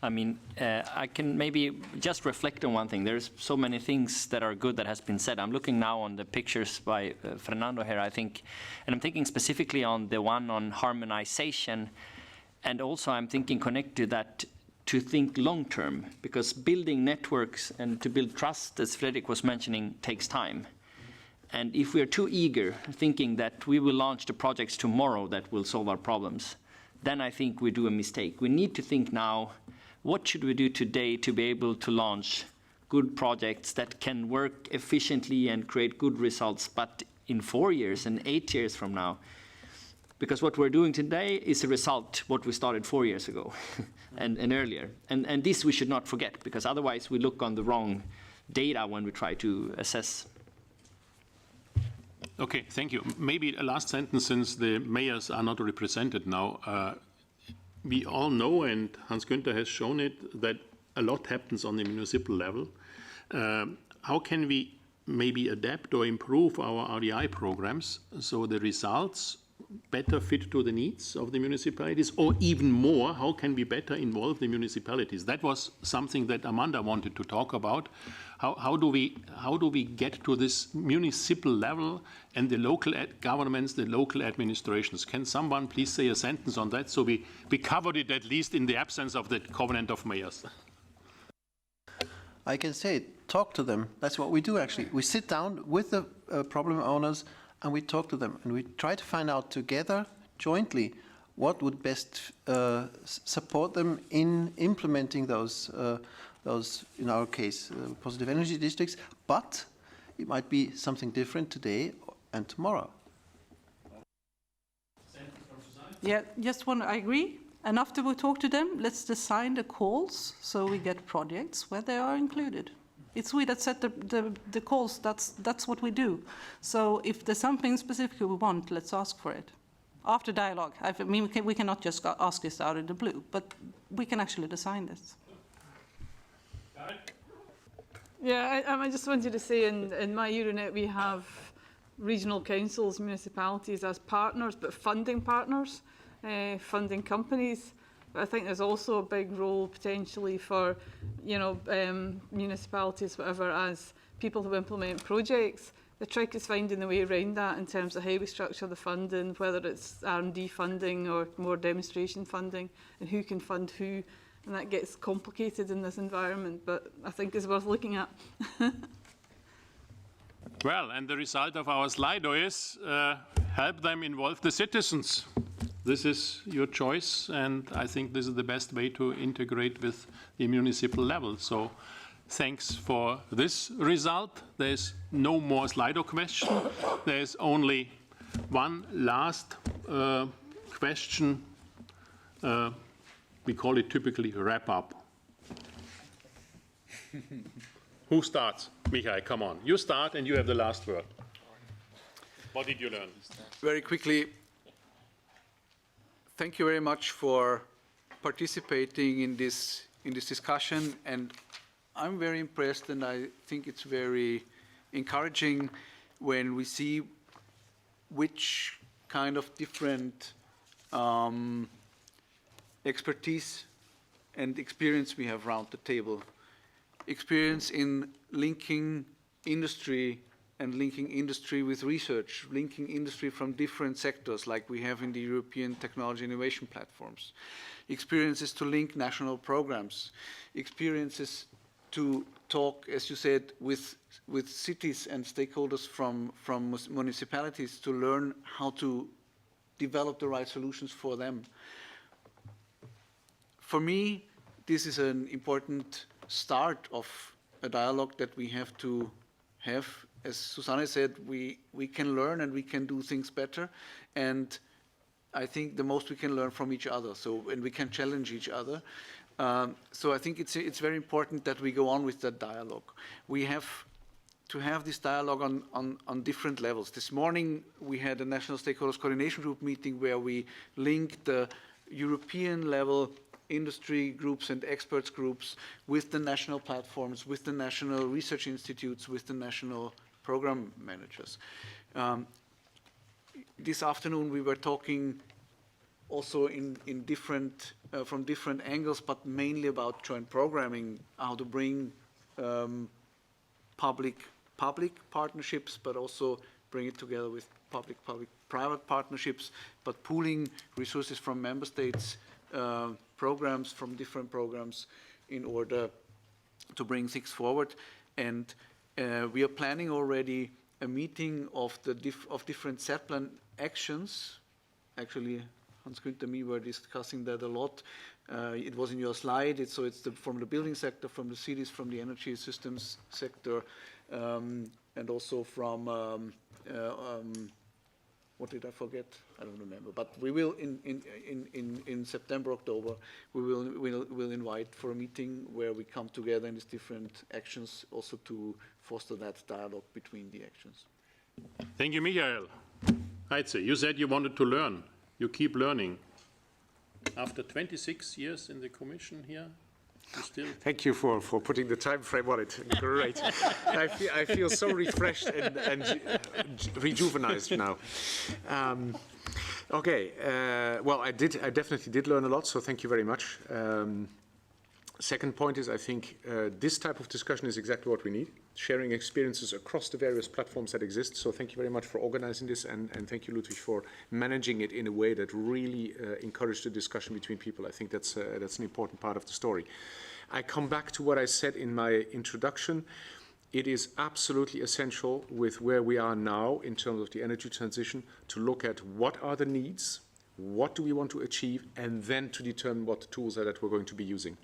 E: I mean, I can maybe just reflect on one thing. There's so many things that are good that has been said. I'm looking now on the pictures by Fernando here, I think, and I'm thinking specifically on the one on harmonization, and also I'm thinking connected to that to think long term, because building networks and to build trust, as Fredrik was mentioning, takes time. And if we are too eager, thinking that we will launch the projects tomorrow that will solve our problems, then I think we do a mistake. We need to think now, what should we do today to be able to launch good projects that can work efficiently and create good results, but in 4 years and 8 years from now? Because what we're doing today is a result what we started 4 years ago and earlier. And this we should not forget, because otherwise we look on the wrong data when we try to assess.
A: Okay, thank you. Maybe a last sentence, since the mayors are not represented now. We all know, and Hans-Günther has shown it, that a lot happens on the municipal level. How can we maybe adapt or improve our RDI programs so the results better fit to the needs of the municipalities, or even more, how can we better involve the municipalities? That was something that Amanda wanted to talk about. How do we get to this municipal level and the local governments, the local administrations? Can someone please say a sentence on that, so we covered it at least in the absence of the Covenant of Mayors?
F: I can say, talk to them. That's what we do, actually. We sit down with the problem owners and we talk to them, and we try to find out together, jointly, what would best support them in implementing those, in our case, positive energy districts. But it might be something different today and tomorrow.
O: Yeah, I agree. And after we talk to them, let's design the calls so we get projects where they are included. It's we that set the calls. That's what we do. So if there's something specific we want, let's ask for it. After dialogue. I mean, we cannot just ask this out of the blue, but we can actually design this.
D: Yeah, I just wanted to say in my Euronet we have regional councils, municipalities as partners, but funding partners, funding companies. But I think there's also a big role potentially for, municipalities, whatever, as people who implement projects. The trick is finding the way around that in terms of how we structure the funding, whether it's R&D funding or more demonstration funding, and who can fund who. And that gets complicated in this environment, but I think it's worth looking at.
A: Well, and the result of our Slido is help them involve the citizens. This is your choice, and I think this is the best way to integrate with the municipal level. So thanks for this result. There's no more Slido question. There's only one last question. We call it typically wrap up. Who starts? Michael, come on. You start and you have the last word. What did you learn?
C: Very quickly, thank you very much for participating in this discussion, and I'm very impressed, and I think it's very encouraging when we see which kind of different expertise and experience we have around the table. Experience in linking industry and linking industry with research, linking industry from different sectors like we have in the European Technology Innovation Platforms. Experiences to link national programs. Experiences to talk, as you said, with cities and stakeholders from municipalities to learn how to develop the right solutions for them. For me, this is an important start of a dialogue that we have to have. As Susanne said, we can learn and we can do things better, and I think the most we can learn from each other. And we can challenge each other. So I think it's very important that we go on with that dialogue. We have to have this dialogue on different levels. This morning we had a National Stakeholders Coordination Group meeting where we linked the European level industry groups and experts groups with the national platforms, with the national research institutes, with the national program managers. This afternoon we were talking also in different, from different angles, but mainly about joint programming, how to bring public partnerships, but also bring it together with public-private partnerships, but pooling resources from member states, programs from different programs in order to bring things forward. And we are planning already a meeting of different set plan actions. Actually, Hans-Günther and me were discussing that a lot. It was in your slide. So it's from the building sector, from the cities, from the energy systems sector, and also from, what did I forget? I don't remember. But we will, in September, October, we'll invite for a meeting where we come together in these different actions, also to foster that dialogue between the actions.
A: Thank you, Michael. Heitze, you said you wanted to learn. You keep learning. After 26 years in the Commission here, you still...
B: Thank you for putting the time frame on it. Great. I feel so refreshed and rejuvenized now. Okay. Well, I definitely did learn a lot, so thank you very much. Second point is, I think this type of discussion is exactly what we need, sharing experiences across the various platforms that exist. So thank you very much for organizing this, and thank you, Ludwig, for managing it in a way that really encouraged the discussion between people. I think that's an important part of the story. I come back to what I said in my introduction. It is absolutely essential with where we are now in terms of the energy transition to look at what are the needs, what do we want to achieve, and then to determine what the tools are that we're going to be using.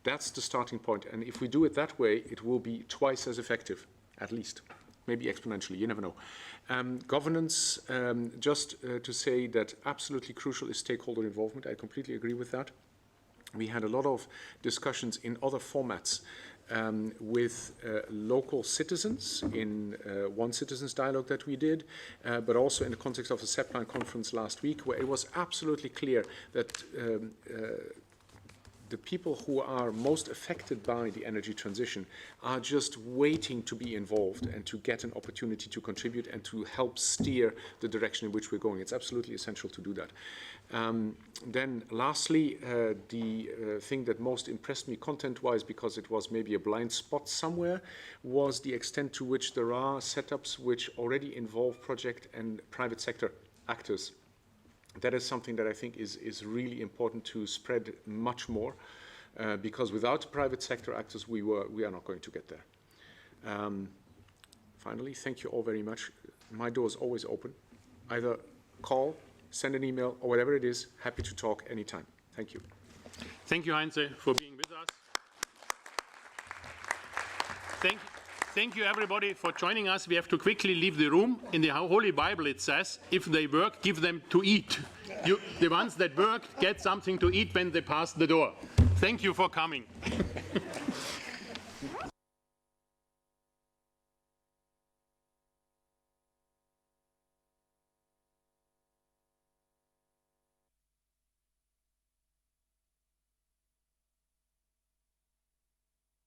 B: That's the starting point. And if we do it that way, it will be twice as effective, at least. Maybe exponentially, you never know. Governance, just to say that absolutely crucial is stakeholder involvement. I completely agree with that. We had a lot of discussions in other formats with local citizens in one citizens dialogue that we did, but also in the context of the SEPLAN conference last week, where it was absolutely clear that the people who are most affected by the energy transition are just waiting to be involved and to get an opportunity to contribute and to help steer the direction in which we're going. It's absolutely essential to do that. Then lastly, the thing that most impressed me content-wise, because it was maybe a blind spot somewhere, was the extent to which there are setups which already involve project and private sector actors. That is something that I think is really important to spread much more, because without private sector actors, we are not going to get there. Finally, thank you all very much. My door is always open. Either call, send an email, or whatever it is. Happy to talk anytime. Thank you.
A: Thank you, Heinze, for being with us. Thank you, everybody, for joining us. We have to quickly leave the room. In the Holy Bible, it says, if they work, give them to eat. The ones that work get something to eat when they pass the door. Thank you for coming.